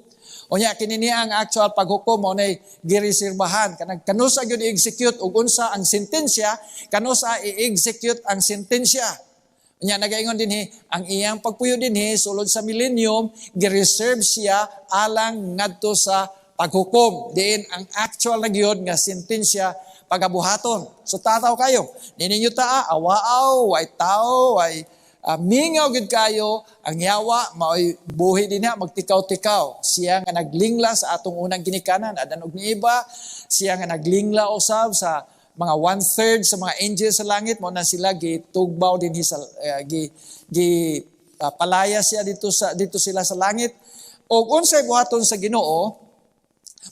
O nya kinini ang actual paghukom mo nay gireserbahan kanang kanusa gyud i-execute ug unsa ang sentensya, kanusa i-execute ang sentensya. Nya nagaingon dinhi ang iyang pagpuyo dinhi sulod sa millennium gireserve siya alang ngadto sa paghukom. Diin ang actual na gyud nga sentensya pagabuhaton. So tataw kayo, nininyo taa awaaw, way tao, way mingaw gid kayo, ang yawa, mao'y buhi din na, magtikaw-tikaw. Siya nga naglingla sa atong unang ginikanan, adanog ni iba, siya nga naglingla usab sa mga 1/3 sa mga angels sa langit, mo na sila gitugbaw din sa, palaya siya dito sila sa langit. O unsay buhaton sa Ginoo,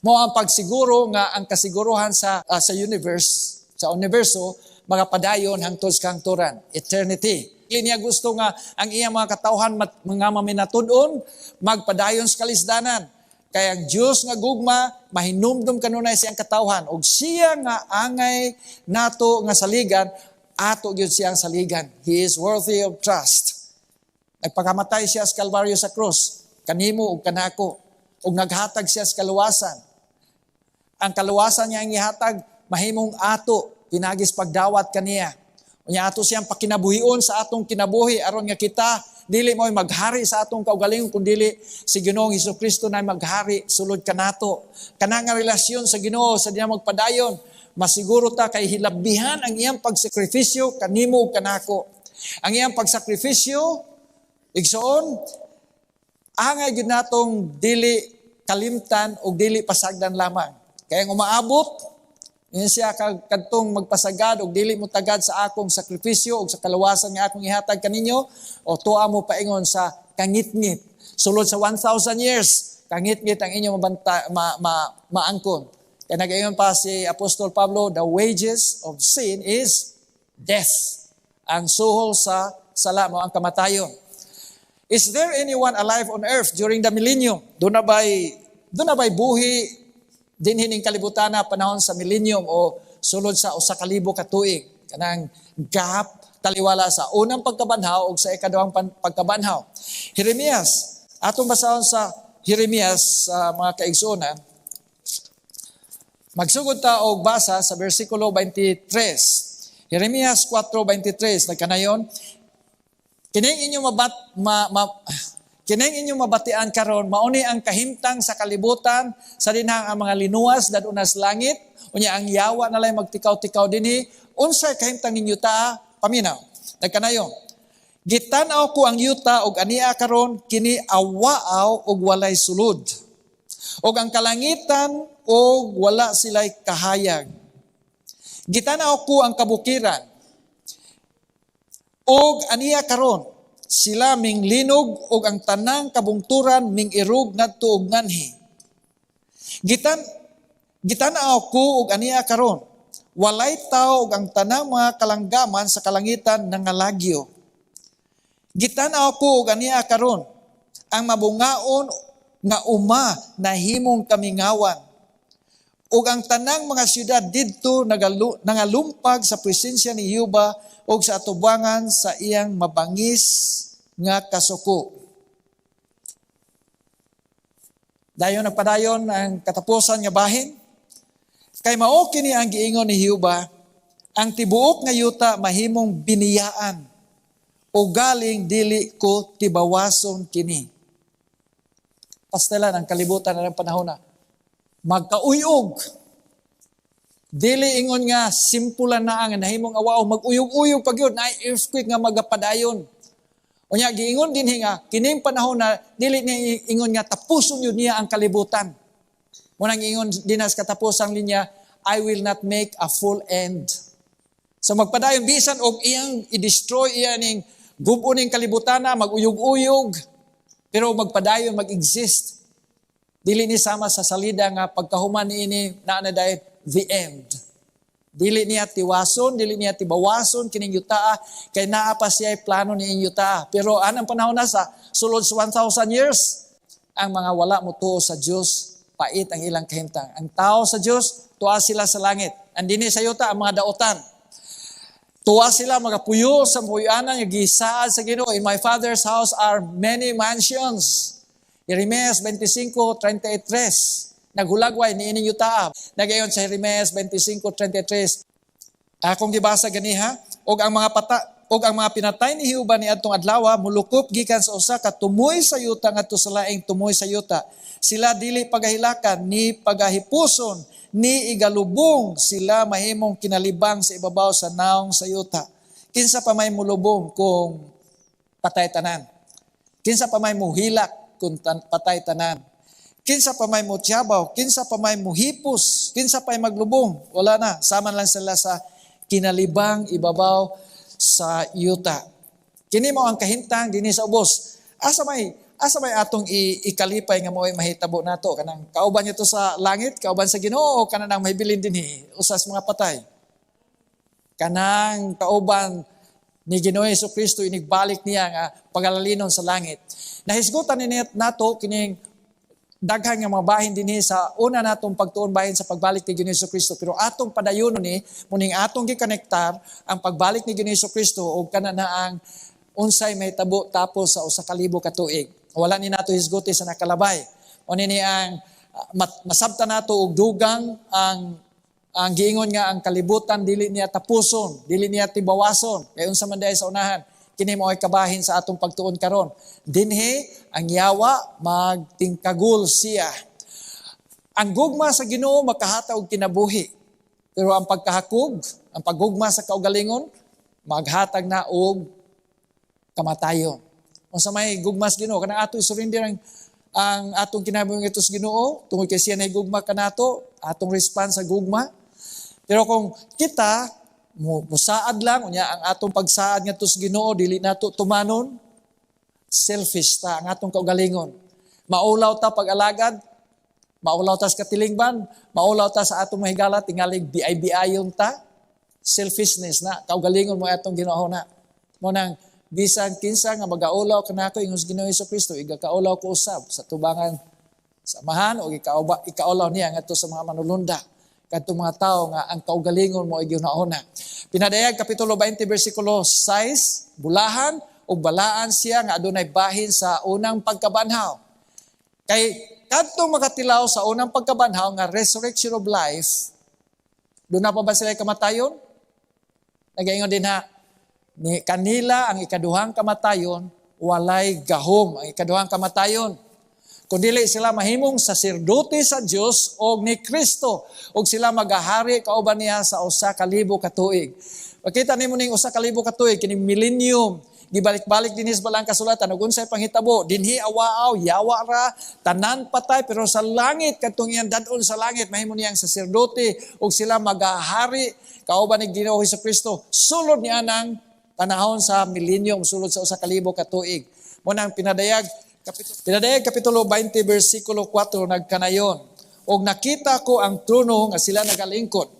mo ang pagsiguro nga ang kasiguruhan sa universo, mga padayon hangtod sa kangturan, eternity. Niya gusto nga ang iyang mga katawhan mga maminatud-on magpadayon sa kalisdanan. Kaya ang Diyos nga gugma mahinumdum kanunay siyang katawhan ug siya nga angay nato nga saligan ato gyud siyang saligan. He is worthy of trust. Nagpakamatay siya sa Kalbaryo sa krus kanimo ug kanako ug naghatag siya sa kaluwasan. Ang kaluwasan niya ang ihatag mahimong ato pinagis pagdawat kaniya. Unya ato siyang pakinabuhion sa atong kinabuhi aron nga kita dili mo'y maghari sa atong kaugalingon kundi si Ginoong Hesukristo na maghari sulod kanato. Kana nga relasyon sa Ginoo sa diya magpadayon, masiguro ta kay hilabihan ang iyang pagsakripisyo kanimo ug kanako. Ang iyang pagsakripisyo igsoon angay gyud natong dili kalimtan ug dili pasagdan lamang. Kaya ang umaabot yan siya kadtong magpasagad o dili mo tagad sa akong sakripisyo o sa kalawasan nga akong ihatag kaninyo o tuwa mo paingon sa kangitngit. Sulod sa 1,000 years, kangitngit ang inyong maangkon. Kaya nagayon pa si Apostol Pablo, the wages of sin is death. Ang suhol sa sala mo ang kamatayon. Is there anyone alive on earth during the millennium? Doon na ba'y buhi din hining kalibutan na panahon sa millennium o sulod sa usa ka libo ka tuig kanang gap taliwala sa unang pagkabanhaw o sa ikaduhang pagkabanhaw. Jeremias, atong basahon sa Jeremias mga kaigsuonan. Magsugod ta og basa sa bersikulo 23. Jeremias 4:23 nagkanayon. Kining inyong mabatian karon mauni ang kahimtang sa kalibutan sa dinhang ang mga linuwas dadunas langit unya ang yawa nalay magtikaw-tikaw dinhi unsay kahimtang ninyo ta paminaw nagkanayon gitan-aw ko ang yuta og ania karon kini awaaw og walay sulod og ang kalangitan og wala silay kahayag gitan-aw ko ang kabukiran og ania karon sila ming linog og ang tanang kabungturan ming irug ngadto og nganhi. Gitan-aw ko og ania karon walay tao og ang tanang mga kalanggaman sa kalangitan nangalagyo. Gitan-aw ko og ania karon ang mabungaon nga uma nahimong kamingawan. Ug ang tanang mga syudad didto nangalumpag sa presensya ni Jehova ug sa atubangan sa iyang mabangis nga kasuko. Dayon nagpadayon ang katapusan nga bahin. Kay mao kini ang giingon ni Jehova, ang tibuok nga yuta mahimong biniyaan o galing dili ko tibawason kini. Pastelan ang kalibutan na ng panahon na magkauyog. Dili ingon nga simpulan na ang nahimong awaw mag-uyog-uyog pag yun na earthquake nga magapadayon. O niya giingon din nga kining panahon na dili niya ingon nga tapuson yun niya ang kalibutan. Munang ingon din sa katapusang linya, I will not make a full end. So magpadayon bisan og iyang i-destroy iya ning gubo ning kalibutan na mag-uyog-uyog pero magpadayon mag-exist. Dili ni sama sa salida nga pagkahuman niini na dahil the end. Dili niya tiwason, dili niya tibawason kining yutaa kay naa pa siya plano ni yutaa. Pero anang panahon na sa sulod sa 1,000 years, ang mga wala mo tuo sa Dios, pait ang ilang kahimtang. Ang tao sa Dios, tuwa sila sa langit. Andini sa yuta ang mga daotan. Tuwa sila magapuyo sa puyanan nga gisaad sa Ginoo. In my Father's house are many mansions. Jeremias 25:33. Naghulagway ni ining yutaa. Nagayon sa Jeremias 25:33. Akong gibasa ganiha, og ang mga pinatay ni Jehova ni adtong adlaw mulukop gikan sa usa ka tumoy sa yuta ngadto sa laing tumoy sa yuta. Sila dili pagahilakan ni pagahipuson ni igalubong, sila mahimong kinalibang sa ibabaw sa naong sa yuta. Kinsa pa may mulubong kung patay tanan? Kinsa pa may muhilak kung patay tanan? Kinsa pa may mutyabaw, kinsa pa may muhipos, kinsa pa may maglubong, wala na. Sama lang sila sa kinalibang ibabaw sa yuta. Kini mo ang kahintang dinhi sa ubos. Asa may atong ikalipay nga mo'y mahitabo nato kanang kauban niya to sa langit, kauban sa Ginoo o kanang mahibilin dinhi usas mga patay. Kanang kauban ni Ginoong Jesucristo inigbalik niya nga pagalalinon sa langit. Nahisgutan ni nato kining daghan nga mga bahin dinhi sa una natong pagtuon bahin sa pagbalik ni Ginoong Jesucristo, pero atong padayon ni muning atong gikonektar ang pagbalik ni Ginoong Jesucristo og kana na ang unsay may tabo tapos sa 1,000 ka tuig. Wala ni nato hisguti sa nakalabay. O ni ang masabta nato og dugang ang giingon nga ang kalibutan dili niya tapuson, dili niya tibawason. Kay unsa man dayay sa unahan, kini mao ay kabahin sa atong pagtuon karon. Dinhi ang yawa magtingkagul siya. Ang gugma sa Ginoo makahatag og kinabuhi. Pero ang pagkahakog, ang paggugma sa kaugalingon maghatag na og kamatayon. Unsa may gugma sa Ginoo kanang ato surrender ang atong kinabuhi ito sa Ginoo tungod kay siya nay gugma kanato, atong response sa gugma. Pero kung kita musaad lang unya ang atong pagsaad ngadto sa Ginoo dili nato tumanon, selfish ta ang atong kaugalingon. Maulaw ta pag-alagad, maulaw ta sa katilingban, maulaw ta sa atong mahigala tingalig biay-biayon ta. Selfishness na kaugalingon mo atong Ginoo na. Mo nang bisan kinsa nga magaulaw kanako ingon sa Ginoo Jesucristo igakaulaw ko usab sa tubangan samahan o ikaulaw niya ngadto sa mga manulunda. Kadtong mga tao nga ang kaugalingon mo ay ginahuna. Pinadayag kapitulo 20 bersikulo 6, bulahan o balaan siya nga adunay bahin sa unang pagkabanhaw. Kay kadtong makatilaw sa unang pagkabanhaw nga resurrection of life, doon na pa ba sila kamatayon? Nagaingon din ha, ni kanila ang ikaduhang kamatayon, walay gahom ang ikaduhang kamatayon. Kundili sila mahimong saserdote sa Dios og ni Kristo og sila magahari kauban niya sa 1,000 ka tuig. Makita nimo ning 1,000 ka tuig kini millennium gibalik-balik dinhi sa balang kasulatan ug unsay panghitabo dinhi awaaw yawa ra tanan patay pero sa langit kadtong iyang dad-on sa langit mahimo niyang saserdote og sila magahari kauban ni Ginoo Jesucristo sulod niya nang panahon sa millennium sulod sa 1,000 ka tuig. Mo nang pinadayag kapitulo 20 bersikulo 4 nagkanayon. Og nakita ko ang trono nga sila nagalingkod.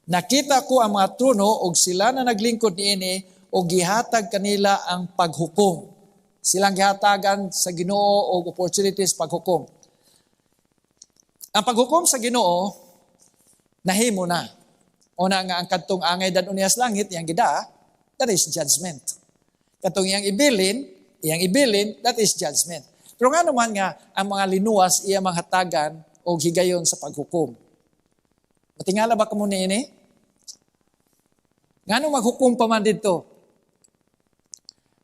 Nakita ko ang mga trono og sila na naglingkod niini og gihatag kanila ang paghukom. Silang gihatagan sa Ginoo og opportunities paghukom. Ang paghukom sa Ginoo nahimo na. Una nga ang kadtong angay dan unias langit yang gida, that is judgment. Kadtong iyang ibilin, that is judgment. Pero nga naman nga, ang mga linuwas iya manghatagan o higayon sa paghukom. Matingala ba ka muna ini? Nga nung maghukom pa man dito,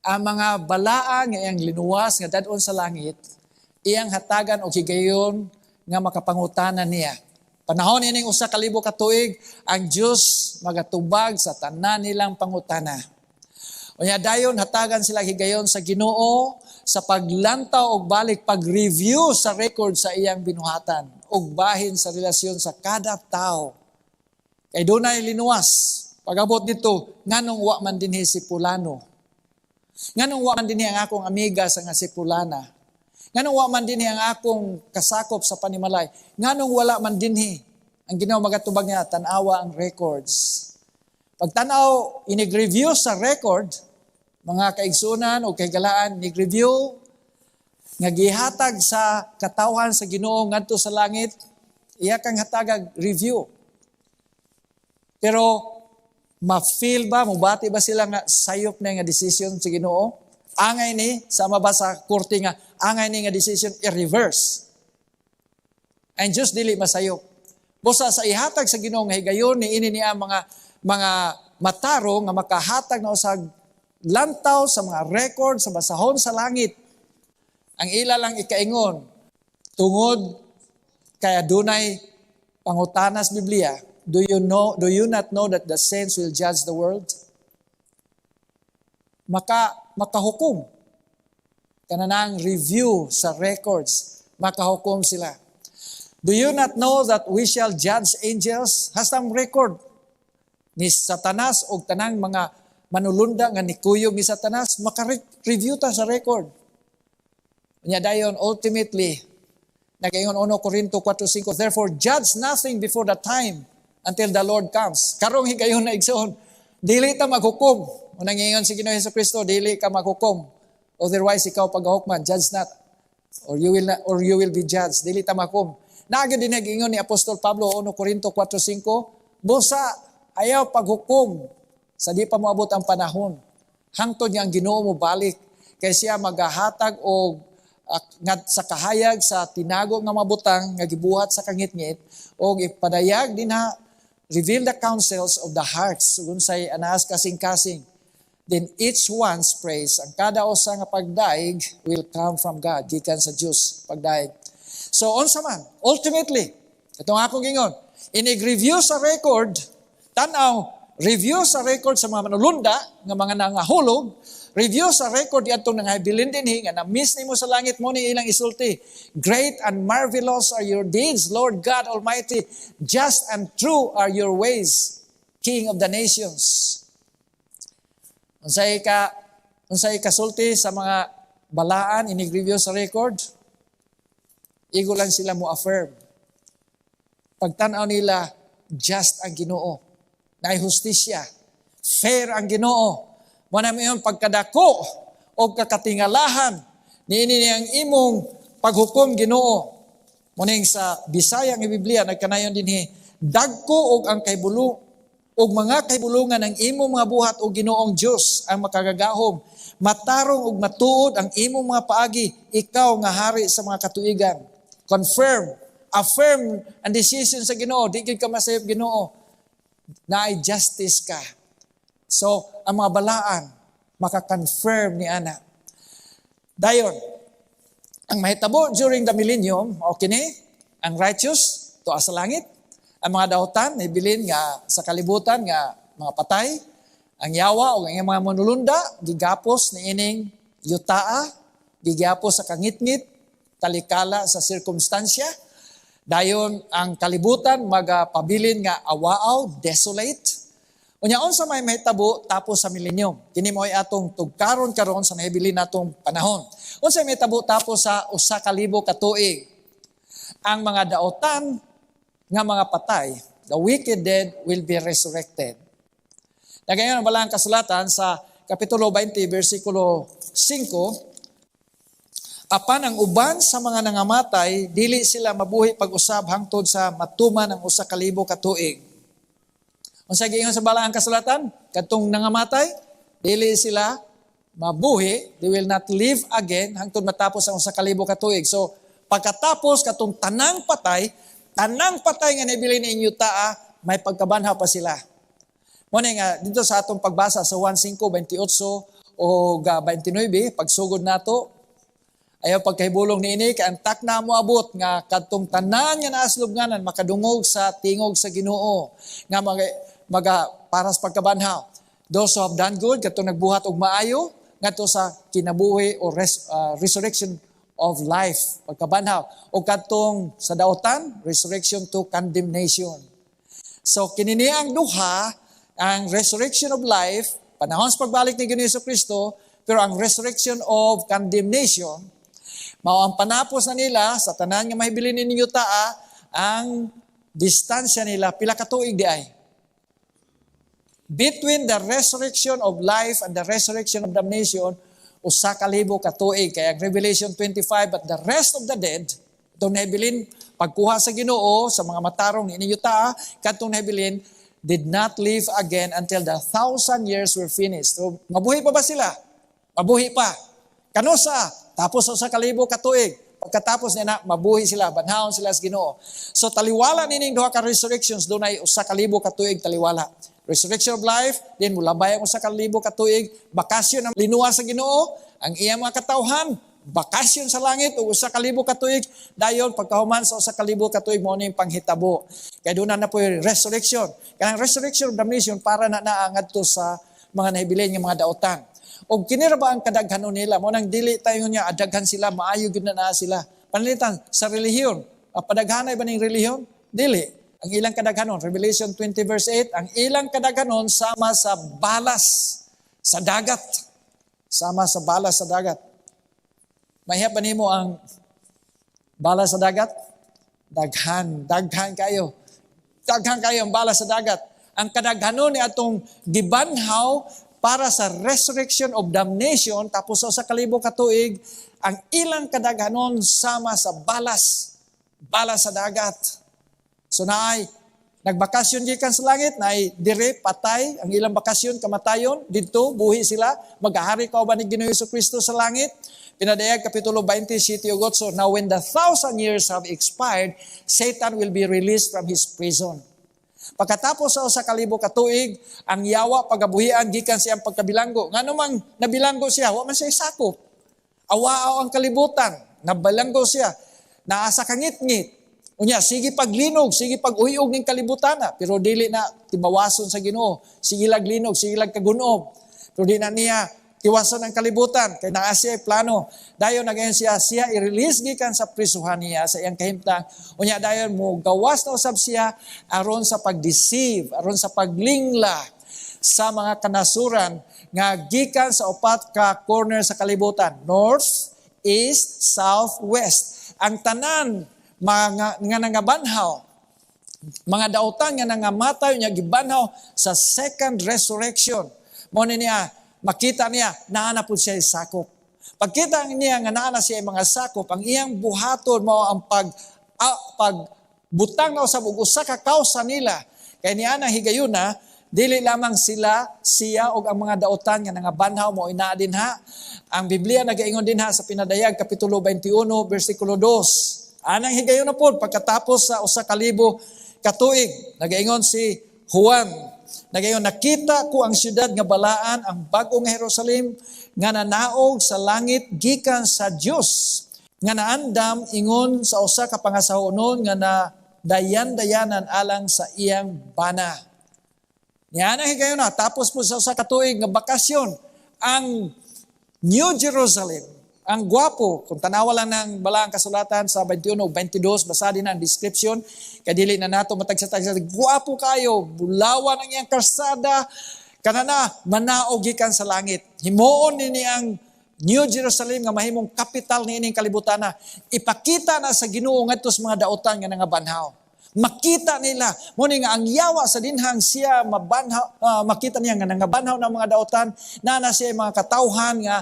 ang mga balaan nga iyang linuwas nga dadon sa langit, iyang hatagan o higayon nga makapangutanan niya. Panahon ining usa ka libo ka tuig, ang Dios magatubag sa tanan nilang pangutana. Unya dayon hatagan sila higayon sa Ginoo sa paglantaw og balik pag-review sa record sa iyang binuhatan ug bahin sa relasyon sa kada tao. Kay dunay linuwas pag-abot dito nganong wa man dinhi si Pulano. Nganong wa man dinhi ang akong amiga sa nga si Pulana. Nganong wa man dinhi ang akong kasakop sa panimalay. Nganong wala man dinhi ang Ginoo magatubag niya tan-awa ang records. Pagtanaw inig-review sa record, mga kaigsunan o kaigalaan, inig-review, nga gihatag sa katawhan sa Ginoo ngadto sa langit, iya kang hatagag review. Pero ma-feel ba, mubati ba sila nga sayop na nga decision sa Ginoo? Angay ni, sama ba sa korte nga, angay ni nga decision i-reverse. Ang Diyos dili masayop. Busa sa ihatag sa Ginoo nga higayon ni ini niya mga mataro nga makahatag na usag lantaw sa mga record sa basahon sa langit. Ang ila lang ikaingon tungod kaya dunay pangutanas Biblia. Do you not know that the saints will judge the world? Makahukom. Kananang review sa records, makahukom sila. Do you not know that we shall judge angels? Hasang record ni Satanas o tanang mga manulunda nga nikuyog ni Satanas, maka-review ta sa record. Nya dayon ultimately nagaingon 1 Corinto 4:5, therefore judge nothing before the time until the Lord comes. Karong higayon na igsoon, dili ta maghukom. Unang ingon si Ginoong Hesukristo, dili ka maghukom. Otherwise ikaw paghahukman, judge not or you will be judged. Dili ta maghukom. Naagad din nag-ingon ni Apostol Pablo 1 Corinto 4:5, busa ayaw paghukom sa di pa moabot ang panahon. Hangtod nga ang Ginoo mo balik kay siya magahatag og sa kahayag sa tinago nga mabutang nga gibuhat sa kangitngit og ipadayag dinha reveal the counsels of the hearts unsay anaas kasing-kasing. Then each one's praise, ang kada usa nga pagdaig will come from God, gikan sa Dios pagdaig. So unsa man, ultimately, itong akong gingon, inig-review sa record, tanaw, review sa record sa mga manulunda, nga mga nangahulog, review sa record yatong nangabilin dinhi, nga na-miss nimo sa langit mo ni ilang isulti. Great and marvelous are your deeds, Lord God Almighty. Just and true are your ways, King of the nations. Unsay kasulti sa mga balaan, inig-review sa record, igo lang sila mo affirm. Pagtanaw nila, just ang Ginoo. Naay hustisya. Fair ang Ginoo. Muna mo yun, pagkadako o kakatingalahan, niini niyang imong paghukom Ginoo. Muna sa Bisaya ng Biblia, nagkanayon din dagko og ang kaibulong og mga kaibulungan ng imong mga buhat o Ginoong Diyos ang makagagahom. Matarong og matuod ang imong mga paagi, ikaw nga hari sa mga katuigan. Confirm, affirm ang decision sa Ginoo. Di ka masayop Ginoo. Naay justice ka. So, ang mga balaan, makakonfirm ni Ana. Dayon, ang mahitabo during the millennium, okay ni, ang righteous, tuwa sa langit. Ang mga dautan, ibilin nga sa kalibutan, nga mga patay. Ang yawa o ang mga manulunda, gigapos ni ining yutaa, gigapos sa kangitngit, talikala sa sirkumstansya. Dayon ang kalibutan magapabilin nga awaaw, desolate. Unyaon sa may mahitabo tapos sa millennium. Kini mo ay atong tugkaron karon sa nahibilin natong panahon. Unsa may mahitabo tapos sa 1,000 ka tuig. Ang mga daotan nga mga patay, the wicked dead will be resurrected. Nagayon ang balang kasulatan sa Kapitulo 20, versikulo 5, apan ang uban sa mga nangamatay, dili sila mabuhi pag-usab hangtod sa matuman ang 1,000 ka tuig. Unsa giingon sa balang kasulatan? Kadtong nangamatay, dili sila mabuhi, they will not live again hangtod matapos ang 1,000 ka tuig. So pagkatapos katong tanang patay nga nabilin ni inyo taa, may pagkabanhaw pa sila. Muna nga dito sa atong pagbasa sa 1:5:28 o 29, pagsugod nato, ayaw pagkahibulong niini kay ang takna mo abot nga kadtong tanan nga naas lubnganan makadungog sa tingog sa Ginoo nga para sa pagkabanhaw. Those who have done good katong nagbuhat og maayo ngadto sa kinabuhi o resurrection of life, pagkabanhaw. O katong sa daotan, resurrection to condemnation. So kinini ang duha, ang resurrection of life, panahon sa pagbalik ni Ginoong Kristo, pero ang resurrection of condemnation, mao ang panapos na nila sa tanan nga mahibilin ninyo taa, ang distansya nila pila ka tuig di ay. Between the resurrection of life and the resurrection of damnation, 1,000 ka tuig. Kaya Revelation 25, but the rest of the dead, itong nahibilin, pagkuha sa Ginoo, sa mga matarong ni inyo taa, katong nahibilin, did not live again until the 1,000 years were finished. So, mabuhi pa ba sila? Mabuhi pa. Kanusa? Tapos sa 1,000 ka tuig. Pagkatapos niya na, mabuhi sila, banhaon sila sa Ginoo. So, taliwala nining duha ka resurrections, doon ay 1,000 ka tuig taliwala. Resurrection of life, then mulabay ang 1,000 ka tuig, bakasyon ang linuwa sa Ginoo, ang iyang mga katawhan, bakasyon sa langit, o 1,000 ka tuig, dayon pagkahuman sa 1,000 ka tuig, mo na yung panghitabo. Kaya doon na po yung resurrection. Kaya ang resurrection of damnation, para na naangad to sa mga nahibilin ng mga daotan. O kinira ba ang kadaghanon nila? Mo nang dili tayo niya, adaghan sila, maayo gud na sila. Panalitan, sa relihiyon, padaghanay ba ng relihiyon? Dili. Ang ilang kadaghanon, Revelation 20 verse 8, ang ilang kadaghanon sama sa balas sa dagat. Sama sa balas sa dagat. Mahihap ba nimo ang balas sa dagat? Daghan kayo. Daghan kayo ang balas sa dagat. Ang kadaghanon ni atong gibanhaw para sa resurrection of damnation, tapos sa 1,000 ka tuig, ang ilang kadaghanon sama sa balas sa dagat. So naay nagbakasyon gikan sa langit, naay dire patay, ang ilang bakasyon kamatayon, didto buhi sila, maghahari ka ba ni Ginoong Kristo sa langit? Pinadayag kapitulo 20 sitio 8. So now when the 1,000 years have expired, Satan will be released from his prison. Pagkatapos sa 1,000 ka tuig, ang yawa pagabuhian gikan siyang pagkabilanggo. Ngano mang nabilanggo siya, wa man siya sakop. Awaaw ang kalibutan, nabalanggo siya, naasa kangit-ngit. Unya, sige paglinog, sige pag-uyog ng kalibutan na. Pero dili na timawason sa Ginoo. Sige lag linog, sige lag kagunob. Pero di na niya tiwason ng kalibutan. Kaya naa siya plano. Dayon nagayon siya i-release gikan sa prisuhan niya sa iyang kahimtang. Unya, dayon mo gawas na usab siya aron sa pag-deceive, aron sa paglingla sa mga kanasuran nga gikan sa upat ka corner sa kalibutan. North, East, South, West. Ang tanan mga nga nangabanhaw, mga daotan nga nangamatay niya gibanhaw sa second resurrection. Mo niya makita niya naa pud siya sakop. Pagkita niya nga naa siya mga sakop, ang iyang buhaton mao ang pagbutang na usab og usa ka kausa nila. Kay niya na higayuna, dili lamang siya og ang mga daotan nga nangabanhaw mo ina dinha. Ang Biblia nagaingon dinha sa Pinadayag kapitulo 21 bersikulo 2. Anang higayon na po, pagkatapos sa 1,000 ka tuig, nagaingon si Juan, nagaingon, nakita ko ang siyudad nga balaan, ang bagong Jerusalem, nga nanaog sa langit gikan sa Dios, nga naandam ingon sa usa ka pangasahonon nga na dayan-dayanan alang sa iyang bana. Yan ang higayon na, tapos po sa 1 ka tuig nga bakasyon, ang New Jerusalem, ang gwapo, kung tanawa lang ng balaang kasulatan sa 21 o 22, basa din ang description, kaya dili na nato matagsa-tagsa, gwapo kayo, bulawan ang iyang karsada, kanana, manaog gikan sa langit. Himuon nini ang New Jerusalem nga mahimong kapital ni ining kalibutan na, ipakita na sa Ginoo ngadto sa mga daotan nga nangabanhaw. Makita nila, muna nga ang yawa sa dinhang siya makita niya nga nangabanhaw ng mga daotan, na siya mga katawhan nga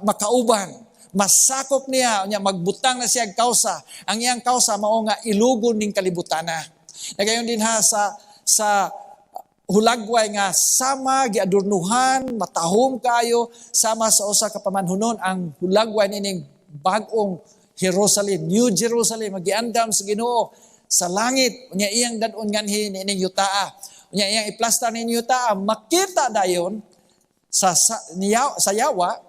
makauban. Masakop niya, magbutang na siya ang kausa. Ang iyang kausa mao nga ilugon ning kalibutana. Nagayon din ha sa hulagway nga sama giadornuhan, matahom kayo sama sa usa ka pamanhunon ang hulagway nining bag-ong Jerusalem, New Jerusalem, magiandam sa Ginoo sa langit. Unya iyang dadon nganhi nining yutaa. Unya iyang iplastar nining yutaa, makita dayon sa yawa,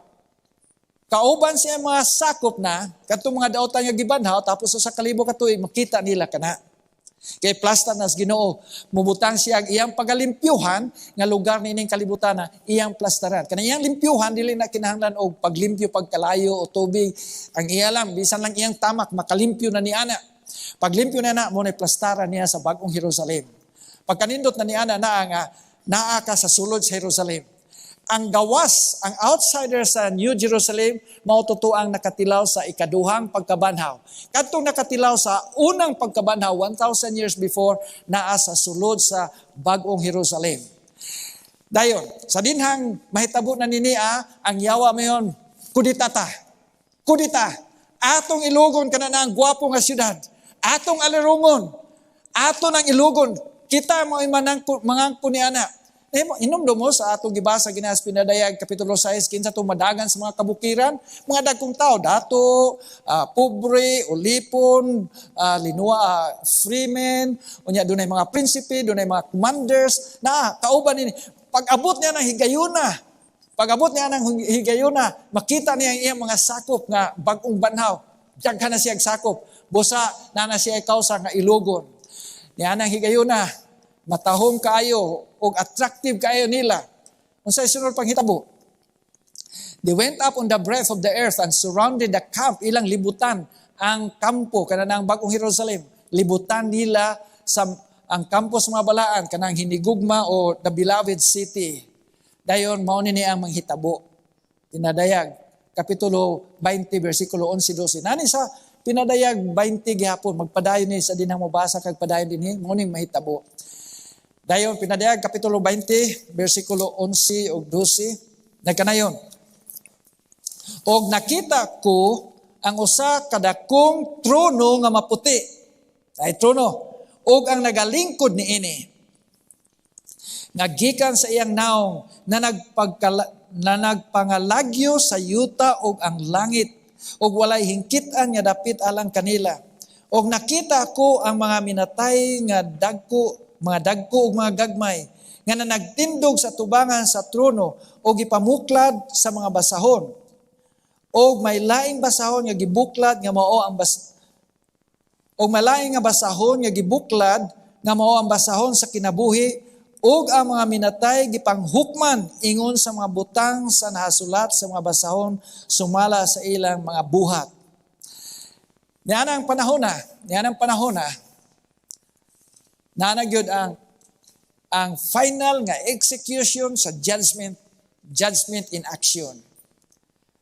kauban siya mga sakop na, katong mga daotan nga gibanhaw, tapos sa kalibo ka tuig, makita nila kana. Kay plastar nas Ginoo, mubutang siya ang iyang pagalimpyuhan nga lugar nining kalibutan na iyang plastaran. Kana iyang limpyuhan dili na kinahanglan og paglimpyo pagkalayo o tubig. Ang iya lang bisan lang iyang tamak makalimpyo na niana. Paglimpyo na mo na plastaran niya sa bag-ong Jerusalem. Pagkanindot na niana nga naa ka sa sulod sa Jerusalem. Ang gawas, ang outsider sa New Jerusalem, maututuang nakatilaw sa ikaduhang pagkabanhaw. Kadtong nakatilaw sa unang pagkabanhaw, 1,000 years before, naa sa sulod sa bagong Jerusalem. Dayon, sa dinhang mahitabo na ninia, ang yawa mayon, kuditata. Kudita. Atong ilugon ka na ang gwapo nga syudad. Atong alirungon. Aton ang ilugon. Kita mo mangangko ni ana. Inomdo mo sa atong gibasa ginas pinadayag kapitulo 6 kinsa to madagan sa mga kabukiran, mga dagkong tao dato, pobre, ulipon, linua, freemen, unya dunay mga prinsipe, dunay mga commanders na kauban ni pag-abot niya ng higayuna. Pag-abot niya ng higayuna, makita niya ang iyang mga sakop nga bag-ong banhaw. Daghan na siyang sakop. Busa na siya kausa nga ilugon. Niya nang higayuna, matahom kayo o attractive kayo nila. Kung sa isunod panghitabo, they went up on the breadth of the earth and surrounded the camp. Ilang libutan ang kampo, kanang bagong Jerusalem. Libutan nila sa ang kampo sa mga balaan, kanang hinigugma o the beloved city. Dayon, maunin niya ang manghitabo. Pinadayag, Kapitulo 20, versikulo 11-12. Nani sa pinadayag 20 gihapon, magpadayon ni sa dinang mabasa, kag padayon din, mauning mahitabo. Dayon, pinadayag, Kapitulo 20, versikulo 11 o 12, nagkanayon. Og nakita ko ang usa kadakong trono nga maputi. Ay trono. Og ang nagalingkod ni ini. Nagikan sa iyang naong na nagpangalagyo sa yuta og ang langit. Og walay hingkitan nga dapit alang kanila. Og nakita ko ang mga minatay nga dagko ug mga gagmay nga nagtindog sa tubangan sa trono o gipamuklad sa mga basahon. O may laing basahon nga gibuklad nga mao ang basahon sa kinabuhi ug ang mga minatay gipanghukman ingon sa mga butang sa nahasulat sa mga basahon sumala sa ilang mga buhat. Niyan ang panahon na nanagyod ang final nga execution sa judgment in action.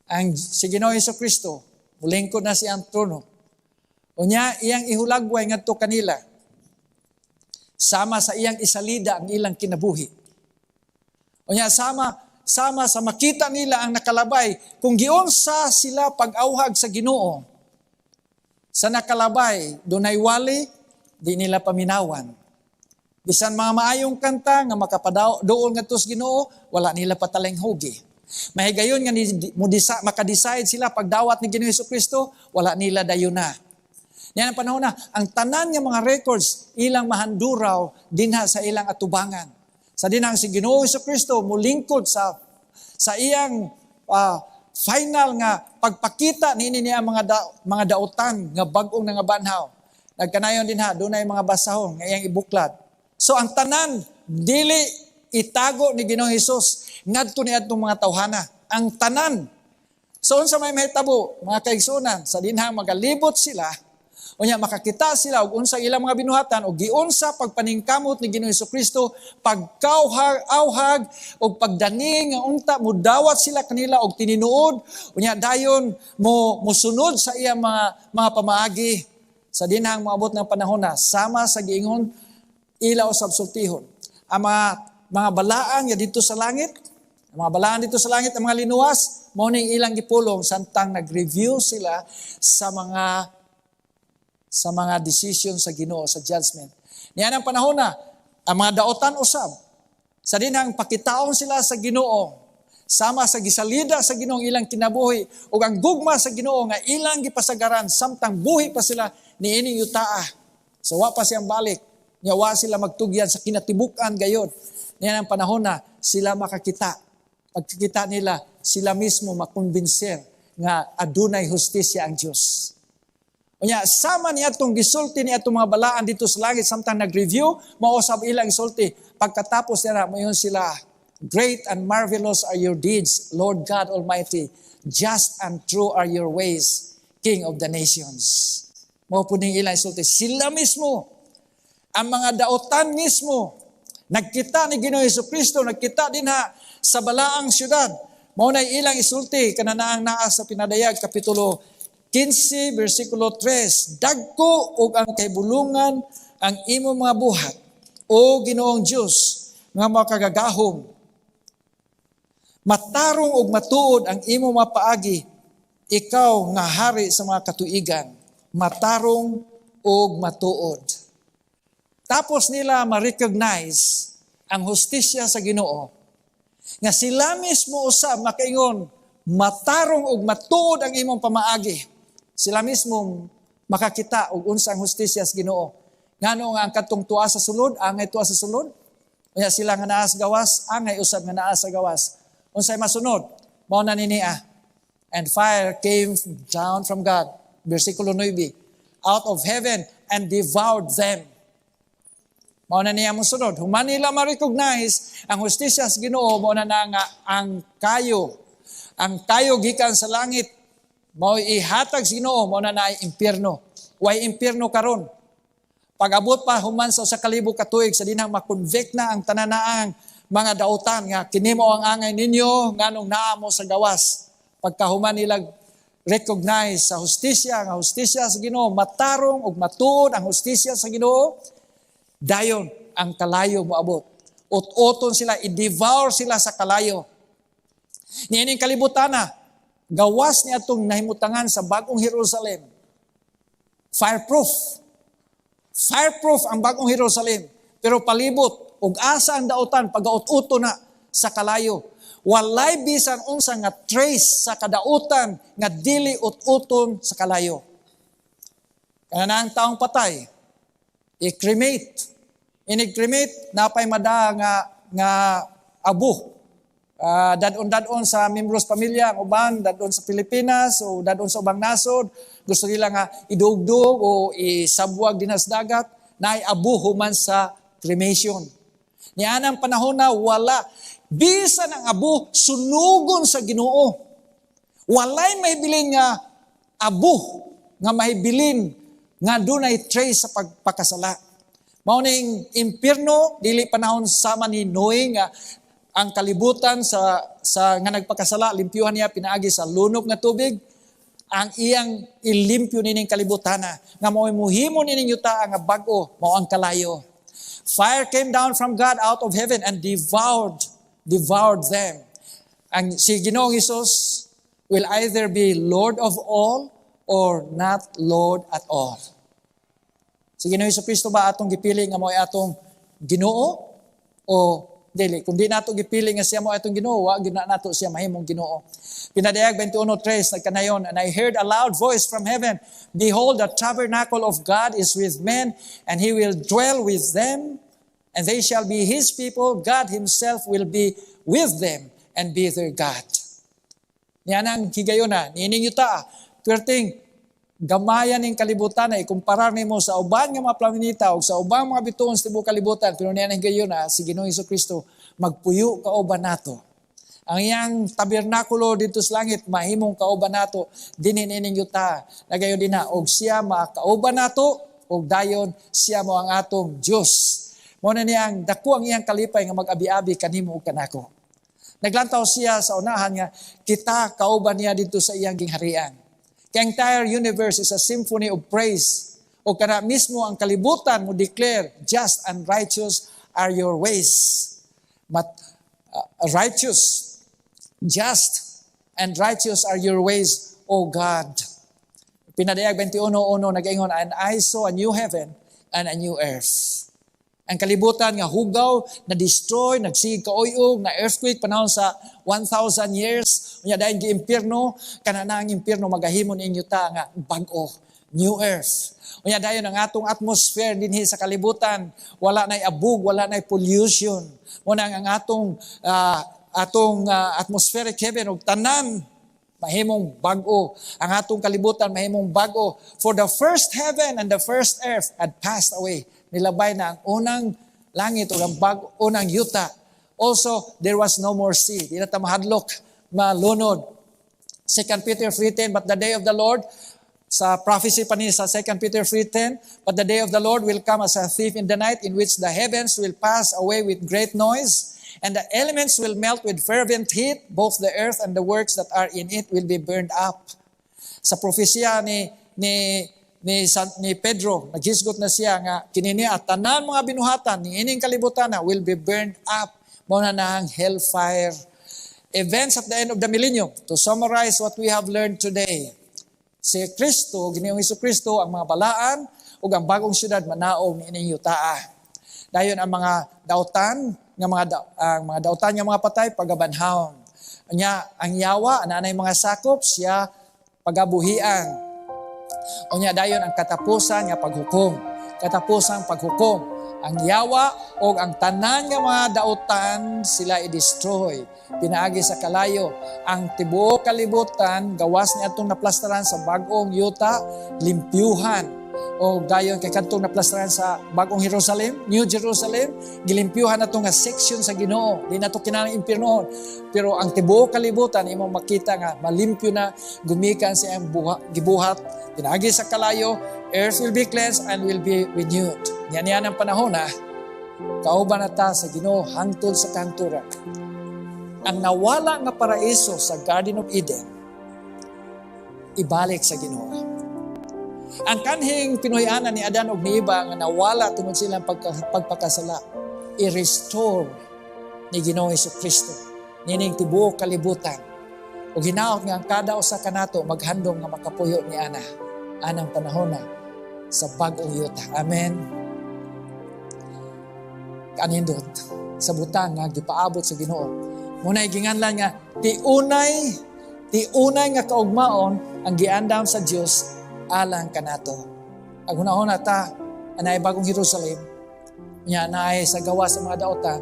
Ang si Ginoong Jesucristo, mulingkod na siyang trono. Unya, iyang ihulagway ngadto kanila. Sama sa iyang isalida ang ilang kinabuhi. Unya, sama sa makita nila ang nakalabay, kung giunsa sila pag-awhag sa Ginoo, sa nakalabay, dunay wali, di nila paminawan. Bisan mga maayong kanta nga makapadaol nga tos Ginoo, wala nila pataling hugi. Mahigayon nga makadecide sila pagdawat ni Ginoong Jesucristo, wala nila dayon na. Yan ang panahon na, ang tanan nga mga records, ilang mahanduraw dinha sa ilang atubangan. Sa dinang si Ginoong Jesucristo, mulingkod sa iyang final nga pagpakita niya mga dautan nga bag-ong nga banhaw. Nagkanayon din dunay mga basahon nga iyang ibuklad. So ang tanan, dili itago ni Ginoong Hesus ngadto niadtong mga tawhana. Ang tanan. So unsa may mahitabo, mga kaigsunan, sa dinhang magalibot sila, unya makakita sila og unsa ilang mga binuhatan og giunsa pagpaningkamot ni Ginoong Jesucristo, pagkauhag og pagdani nga unta mudawat sila kanila og tininuod, unya dayon mosunod sa iyang mga pamaagi. Sa dinhang moabot ng panahon na sama sa giingon ila usab sultihon. Ang mga balaan nga dito sa langit, ang mga linuwas, mao ning ilang gipulong samtang nag-review sila sa mga decision sa Ginoo sa judgment. Niyan ang panahon na ang mga daotan usab Sa dinang pakitaon sila sa Ginoo, sama sa gisalida sa Ginoong ilang kinabuhi, ug ang gugma sa Ginoo nga ilang gipasagaran, samtang buhi pa sila niining yutaa. So wa pa siyang balik, nya wa sila magtugyan sa kinatibukan gayod. Niyan ang panahon na sila makakita. Pagkikita nila, sila mismo makonbinser nga adunay hustisya ang Dios. Unya, sama niya itong gisulti niya itong mga balaan dito sa langit, samtang nag-review, mausap ilang isulti. Pagkatapos nila, mayon sila, great and marvelous are your deeds, Lord God Almighty. Just and true are your ways, King of the nations. Mao po ning ilang isulti. Sila mismo, ang mga daotan mismo, nagkita ni Ginoong Jesucristo, nagkita din sa balaang syudad. Mao na ilang isulti, kananaang naa sa Pinadayag, Kapitulo 15, versikulo 3, dagko og ang kahibulungan ang imo mga buhat, o Ginoong Diyos, nga makagagahom. Matarong og matuod ang imo mga paagi, ikaw nga hari sa mga katuigan, matarong og matuod. Tapos nila ma-recognize ang hustisya sa Ginoo, nga sila mismo usab makaingon, matarong og matuod ang imong pamaagi. Sila mismo makakita og unsang hustisya sa Ginoo. Ngano nga ang katong tuwa sa sulod, angay tuwa sa sulod? Kaya sila nga naa sa gawas, angay usab nga naa sa gawas. Unsay masunod? Mao na niya. And fire came down from God, versikulo 9, out of heaven and devoured them. Mao na niya mosunod. Human nila ma-recognize ang hustisya sa Ginoo, mao na nga ang kayo gikan sa langit, mao ihatag sa Ginoo, mao na ay impierno. Way impierno karon. Pag-abot pa human sa 1,000 ka tuig, sa dinang makonvict na ang tananaang mga dautan nga kini mao ang angay ninyo nganong naa mo sa gawas. Pagkahuman nila recognize sa hustisya, nga hustisya sa Ginoo, matarong ug matuod ang hustisya sa Ginoo, dayon ang kalayo moabot. Ut-uton sila, i-devour sila sa kalayo. Niining kalibutan na, gawas niya itong nahimutangan sa bagong Jerusalem. Fireproof. Fireproof ang bagong Jerusalem. Pero palibot, ug asa ang dautan, pag-ut-uto na sa kalayo. Walay bisan unsa nga trace sa kadautan nga dili ut-uton sa kalayo. Kanang taong patay, i-cremate. Ini-cremate, napay mada nga abo. Dadon sa membros pamilya, ang uban, dadon sa Pilipinas, o dadon sa ubang nasod, gusto nila nga idugdog o isabwag din sa dagat, na abo human sa cremation. Niyan ang panahon na wala, bisan ang abo, sunugon sa Ginoo. Walay mahibilin nga abo, nga mahibilin nga dunay trace sa pagpakasala. Mao ning impierno, dili panahon sama ni Noe nga ang kalibutan sa nga nagpakasala, limpyuhan niya pinaagi sa lunok nga tubig, ang iyang ilimpyo nining kalibutana, nga mao muhimo nining yuta nga bag-o, mao ang kalayo. Fire came down from God out of heaven and devoured them. Ang si Ginoong Hesus will either be Lord of all or not Lord at all. Si Ginoong Jesucristo ba atong gipili nga mao atong Ginoo o dili? Kung di nato gipili nga siya mo atong Ginoo, wa gyud nato siya mahimong Ginoo. Pinadayag 21:3 nagkanayon, and I heard a loud voice from heaven, behold, the tabernacle of God is with men, and he will dwell with them, and they shall be his people. God himself will be with them and be their God. Niyan ang higayon na, nining yuta, perting gamayan ning kalibutan na ikumparar nimo sa uban nga mga planeta o sa ubang mga bituon sa tibuok kalibutan, pero niyan ang higayon na si Ginoong Jesucristo magpuyo kauban nato. Ang iyang tabernakulo dito sa langit mahimong kauban nato dinhi nining yuta. Nagayon din na og siya makauban nato og dayon siya mo ang atong Dios. Mao na niyang dako ang iyang kalipay nga mag-abi-abi kanimo ug kanako. Naglantaw siya sa unahan nga kita kauban niya dito sa iyang gingharian. The entire universe is a symphony of praise. O kana mismo ang kalibutan mo declare, just and righteous are your ways. Righteous, just, and righteous are your ways, O God. Pinadayag 21:1 nag-ingon, and I saw a new heaven and a new earth. Ang kalibutan nga hugaw, na-destroy, nagsig kaoyog, na earthquake panahon sa 1,000 years. Unya dahil gi-impyerno, kanana ang impyerno magahimon inyo ta nga bag-o, new earth. Unya dahil ang atong atmosphere dinhi sa kalibutan, wala na'y abug, wala na'y pollution. Muna ang atong atmospheric heaven ug tanan mahimong bag-o. Ang atong kalibutan mahimong bag-o. For the first heaven and the first earth had passed away. Nilabay na ang unang langit o ang unang yuta. Also, there was no more sea. Di na ta mahadlok, malunod. 2 Peter 3:10, but the day of the Lord, sa prophecy pa ni sa 2 Peter 3:10, but the day of the Lord will come as a thief in the night, in which the heavens will pass away with great noise, and the elements will melt with fervent heat, both the earth and the works that are in it will be burned up. Sa propesya ni Pedro, naghisgot na siya nga kinini at tanan mga binuhatan ni ining kalibutan na will be burned up. Muna na ang hellfire. Events at the end of the millennium. To summarize what we have learned today, si Kristo, Ginoong Jesucristo, ang mga balaan ug ang bagong syudad manaog ni ining yutaa. Dayon ang mga dautan nga mga dautan nga mga patay pagabanhawon. Anya ang yawa anay mga sakop siya pagabuhian. Unya dayon ang katapusan nga paghukom. Katapusang paghukom. Ang yawa o ang tanan nga mga dautan sila i-destroy. Pinaagi sa kalayo. Ang tibuok kalibutan gawas ni atong naplastaran sa bagong yuta, limpyuhan. O dayon kay kadtong naplastaran sa bagong Jerusalem, New Jerusalem, gilimpyuhan nato nga section sa Ginoo. Di nato kinahanglan impyernohon. Pero ang tibuok kalibutan imong makita nga malimpyo na gumikan sa iyang gibuhat. Pinaagi sa kalayo, earth will be cleansed and will be renewed. Yan ang panahon na kauban na ta sa Ginoo hangtod sa kanturan. Ang nawala nga paraiso sa Garden of Eden, ibalik sa Ginoo. Ang kanhing pinuhi-anan ni Adan ug ni Eva nga nawala tungod silang pagpakasala, i-restore ni Ginoong Jesucristo nining tibuok kalibutan. Ug hinaot nga ang kada usa kanato maghandom nga makapuyo ni ana anang panahon na sa bag-ong yuta. Amen. Kanindot sa butang nga gipaabot sa Ginoo. Munay ginganlan nga tiunay nga kaugmaon ang giandam sa Dios alang kanato. Ang hunahon ta anay bagong Jerusalem nya naay sa gawa sa mga daotan.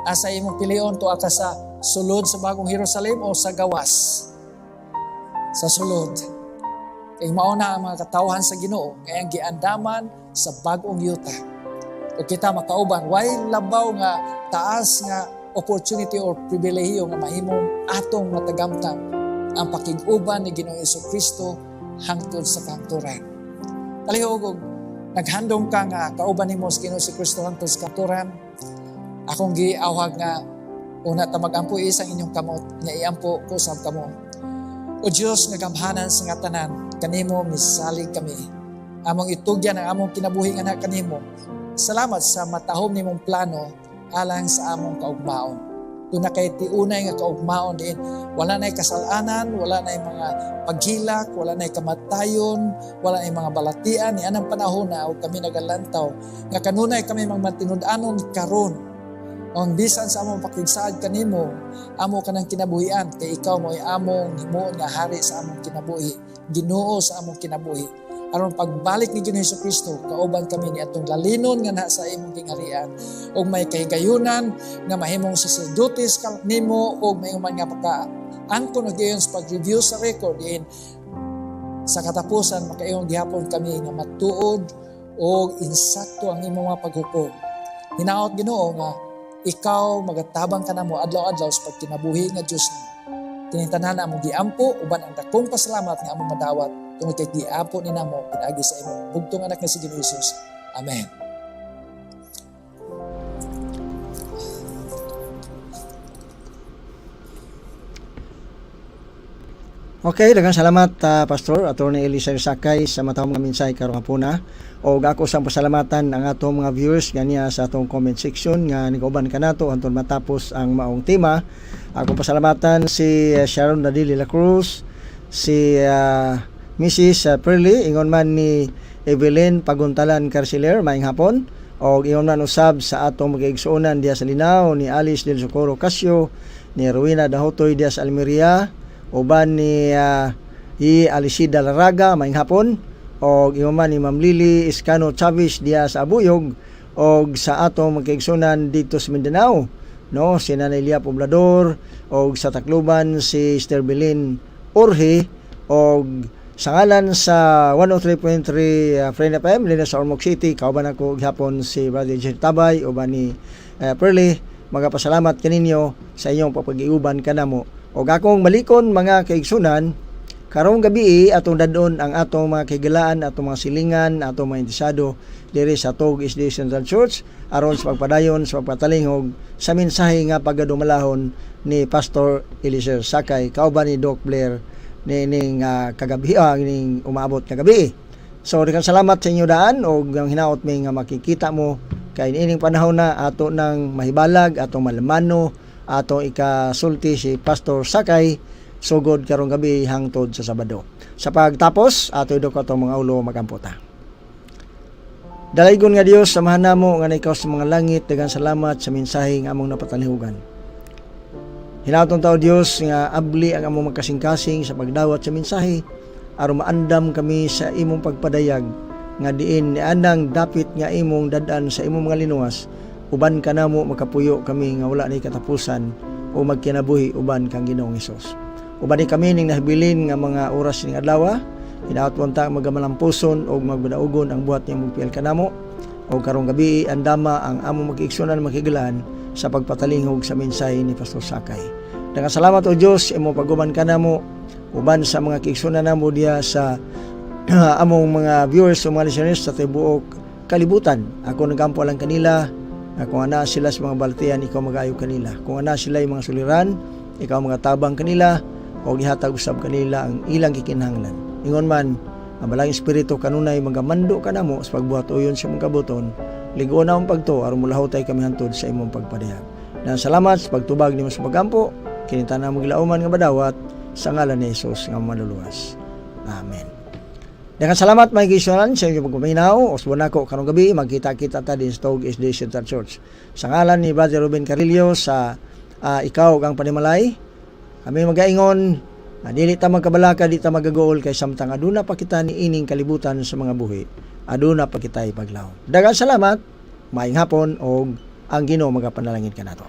Asa imong pilion tuwa ka sa sulod sa bagong Jerusalem o sa gawas? Sa sulod. Kay mauna ang mga katawhan sa Ginoo ngayang giandaman sa bagong yuta. O kita makauban way labaw nga taas nga opportunity or pribilehiyo nga mahimong atong matagamtang ang pakig-uban ni Ginoong Jesucristo hangtod sa kanturan. Talihog, naghandom ka nga kauban nimo sa Ginoong Jesucristo hangtod sa kanturan. Akong giawhag nga una ta magampo isang inyong kamot nga iampo ko sab kamo. O Dios nga gamhanan sa nga tanan, kanimo misalig kami. Among itugyan ang among kinabuhi nga na kanimo. Salamat sa matahom nimong plano alang sa among kaugmaon. Doon na kay tiunay nga kaugmaon din. Wala na'y kasalanan, wala na'y mga paghilak, wala na'y kamatayon, wala na'y mga balatian. Ni anang panahon na o kami nagalantaw. Nga kanunay kami magmatinud-anon karon. Ang bisan sa among pakigsaad kanimo, amo ka ng kinabuhian. Kay ikaw mo ay among himuon nga hari sa among kinabuhi. Ginoo sa among kinabuhi. Aron pagbalik ni Ginoong Jesucristo, kauban kami ni atong lalinon nga na sa imong gingharian. Og may kahigayunan nga mahimong sacerdotes nimo og may man nga pagka-angkon og iyon sa pag-review sa record din sa katapusan makayong gihapon kami nga matuod og insakto ang imong mga paghukom. Hinaot Ginoo nga ikaw magatabang ka namo adlaw-adlaw sa pagkinabuhi nga Dios nimo. Tinintanan among giampo uban ang dakong pasalamat nga among madawat tungod kay giampo ni namo pinaagi sa imong bugtong anak nga si Ginoong Hesus. Amen. Okay, daghang salamat Pastor Attorney Eliezer Sakay sa matahong nga minsay karong hapuna. O ako sang pasalamatan ang atong mga viewers ganiya sa atong comment section nga nigauban kanato hangtod matapos ang maong tema. Ako pasalamatan si Sharon Dadili La Cruz, si Mrs. Perly, ingon man ni Evelyn Paguntalan Carceler, maayong hapon. o iyon man usab sa atong magigsuonan diya sa Linao ni Alice del Socorro Casio, ni Rowena Dahotoy diya sa Almeria, uban ni Alicida Laraga maayong hapon, o iyon man ni Ma'am Lily Escano Chavez diya sa Abuyog, o sa atong magigsuonan dito sa Mindanao, no, si Nanay Lia Poblador, o sa Tacloban si Sister Belin Orhe, o sa ngalan sa 103.3 Friend FM Linas sa Ormoc City, kauban ako gihapon si Brother Jay Tabay o ba ni Perly, magapasalamat kaninyo sa inyong papag-iuban kanamo. O akong malikon mga kaigsunan, karong gabi atong dadon ang atong mga kaigalaan, atong mga silingan, atong mga intisado diri sa Tog SD Central Church aron sa pagpadayon sa pagpatalingog sa mensahe nga pagadumalahon ni Pastor Eliezer Sakay kauban ni Doc Blair ning kagabi ning umaabot kagabi. So daghang salamat sa inyo daan og ang hinaot mi nga makikita mo kay ining panahon na ato nang mahibalag, atong malamano, atong ikasulti si Pastor Sakay sugod karong gabi hangtod sa Sabado. Sa pagtapos ato idok atong mga ulo magamputa. Dalaygon nga Dios, samahan namo nga ikaw sa mga langit, daghang salamat sa mensahe nga among napatalihugan. Hinautong tao Dios nga abli ang among magkasing-kasing sa pagdawat sa mensahe aron maandam kami sa imong pagpadayag nga diin ni anang dapit nga imong dadan sa imong mga linuwas, uban kanamo makapuyo kami nga wala ni katapusan o magkinabuhi uban kang Ginoong Hesus. Uban ni kami ning nahibilin nga mga oras ning adlaw, hinautong ta magamalampuson og magbadaugon ang buhat nga magpial kanamo o karong gabi andama ang among mag-igsunan makigilan sa pagpatalingog sa mensahe ni Pastor Sakay. Daghang salamat o Dios imo paguban kanamo uban sa mga kiigsunan namo diya sa among mga viewers o mga listeners sa tibuok kalibutan. Ako nagampo lang kanila, kung ana sila sa mga baltian, ikaw magayo kanila. Kung ana sila yung mga suliran, ikaw mga tabang kanila o gihatag usab kanila ang ilang gikinahanglan. Ingon man ang balang espiritu kanunay magamando kanamo sa pagbuhat uyon sa mga kabuton, ligo na ang pagto aron mulahutay kami hantod sa imong pagpadayag. Dan salamat sa pagtubag nimo sa pagampo, kinita na maglauman nga badawat sa ngalan ni Hesus nga maluluwas. Amen. Dengan salamat mga kaibigan sa inyong pagpaminaw. Osbon ako karong gabi magkita-kita ta din sa Tog SD Central Church. Sa ngalan ni Brother Ruben Carillo sa ikaw ang panimalay, kami magaingon dili ta magkabalaka, di ta magagool kay samtang aduna pa kita ni ining kalibutan sa mga buhi. Aduna pa kita ipaglaw. Daghang salamat, maayong hapon og ang Ginoo magapanalangin kanato.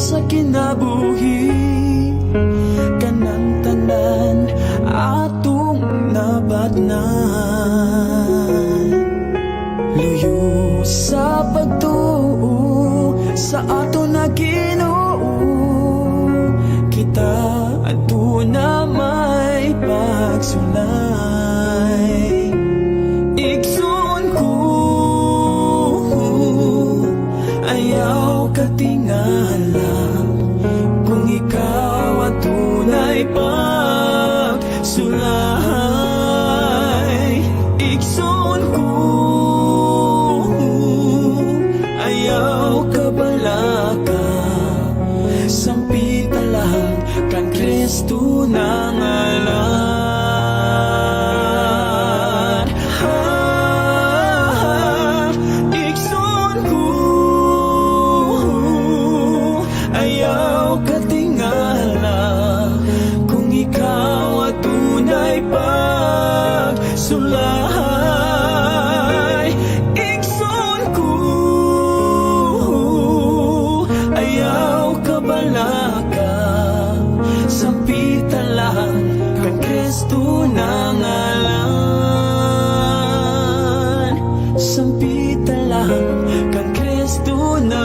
Sa kinabuhi kanang tanan atong nabatnan, luyo sa pagtuo sa ato na Ginoo, kita aduna kang Kristo na